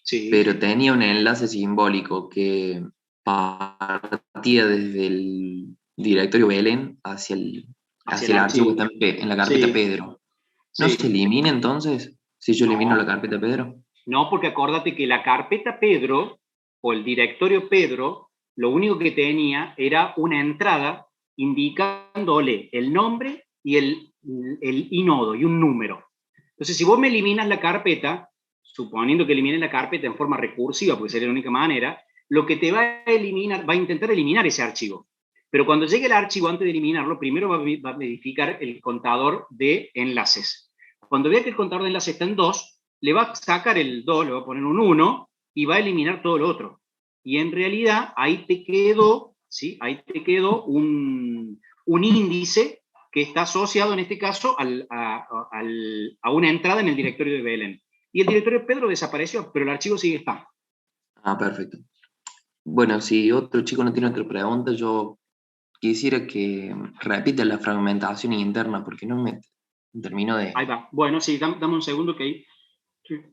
sí. pero tenía un enlace simbólico que partía desde el directorio Belén hacia el archivo que está en la carpeta Sí, Pedro. ¿No sí. se elimina entonces si yo elimino No. la carpeta Pedro? No, porque acordate que la carpeta Pedro o el directorio Pedro, lo único que tenía era una entrada indicándole el nombre y el inodo y un número. Entonces, si vos me eliminas la carpeta, suponiendo que elimines la carpeta en forma recursiva, porque sería la única manera, lo que te va a eliminar, va a intentar eliminar ese archivo. Pero cuando llegue el archivo, antes de eliminarlo, primero va a verificar el contador de enlaces. Cuando vea que el contador de enlaces está en 2, le va a sacar el 2, le va a poner un 1 y va a eliminar todo lo otro. Y en realidad ahí te quedó, ¿sí? Ahí te quedó un índice que está asociado en este caso a una entrada en el directorio de Belén. Y el directorio de Pedro desapareció, pero el archivo sigue estando. Ah, perfecto. Bueno, si otro chico no tiene otra pregunta, yo quisiera que repita la fragmentación interna porque no me termino de... Ahí va. Bueno, sí, dame un segundo que ahí estoy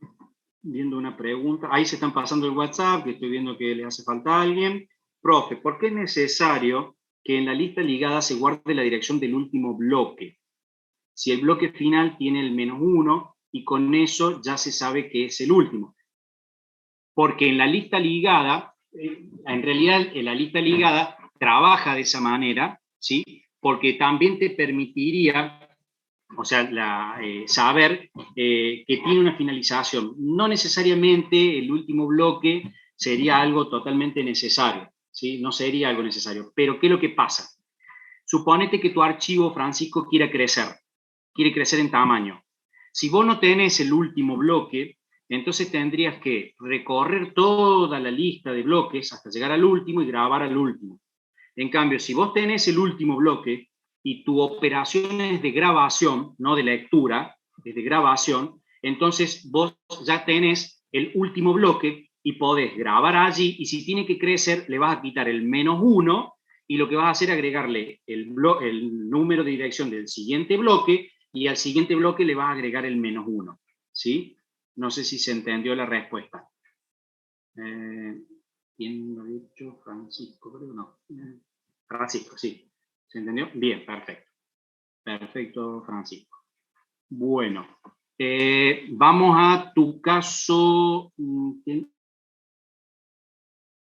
viendo una pregunta. Ahí se están pasando el WhatsApp, que estoy viendo que le hace falta a alguien. Profe, ¿por qué es necesario que en la lista ligada se guarde la dirección del último bloque? Si el bloque final tiene el -1 y con eso ya se sabe que es el último. Porque en la lista ligada, en realidad en la lista ligada trabaja de esa manera, ¿sí? Porque también te permitiría, o sea, saber que tiene una finalización. No necesariamente el último bloque sería algo totalmente necesario, ¿sí? No sería algo necesario. Pero ¿qué es lo que pasa? Suponete que tu archivo, Francisco, quiere crecer en tamaño. Si vos no tenés el último bloque, entonces tendrías que recorrer toda la lista de bloques hasta llegar al último y grabar al último. En cambio, si vos tenés el último bloque y tu operación es de grabación, no de lectura, es de grabación, entonces vos ya tenés el último bloque y podés grabar allí, y si tiene que crecer, le vas a quitar el -1 y lo que vas a hacer es agregarle el número de dirección del siguiente bloque, y al siguiente bloque le vas a agregar el -1. ¿Sí? No sé si se entendió la respuesta. ¿Quién lo ha dicho? Francisco, creo que no. Francisco, sí. ¿Se entendió? Bien, perfecto. Perfecto, Francisco. Bueno, vamos a tu caso.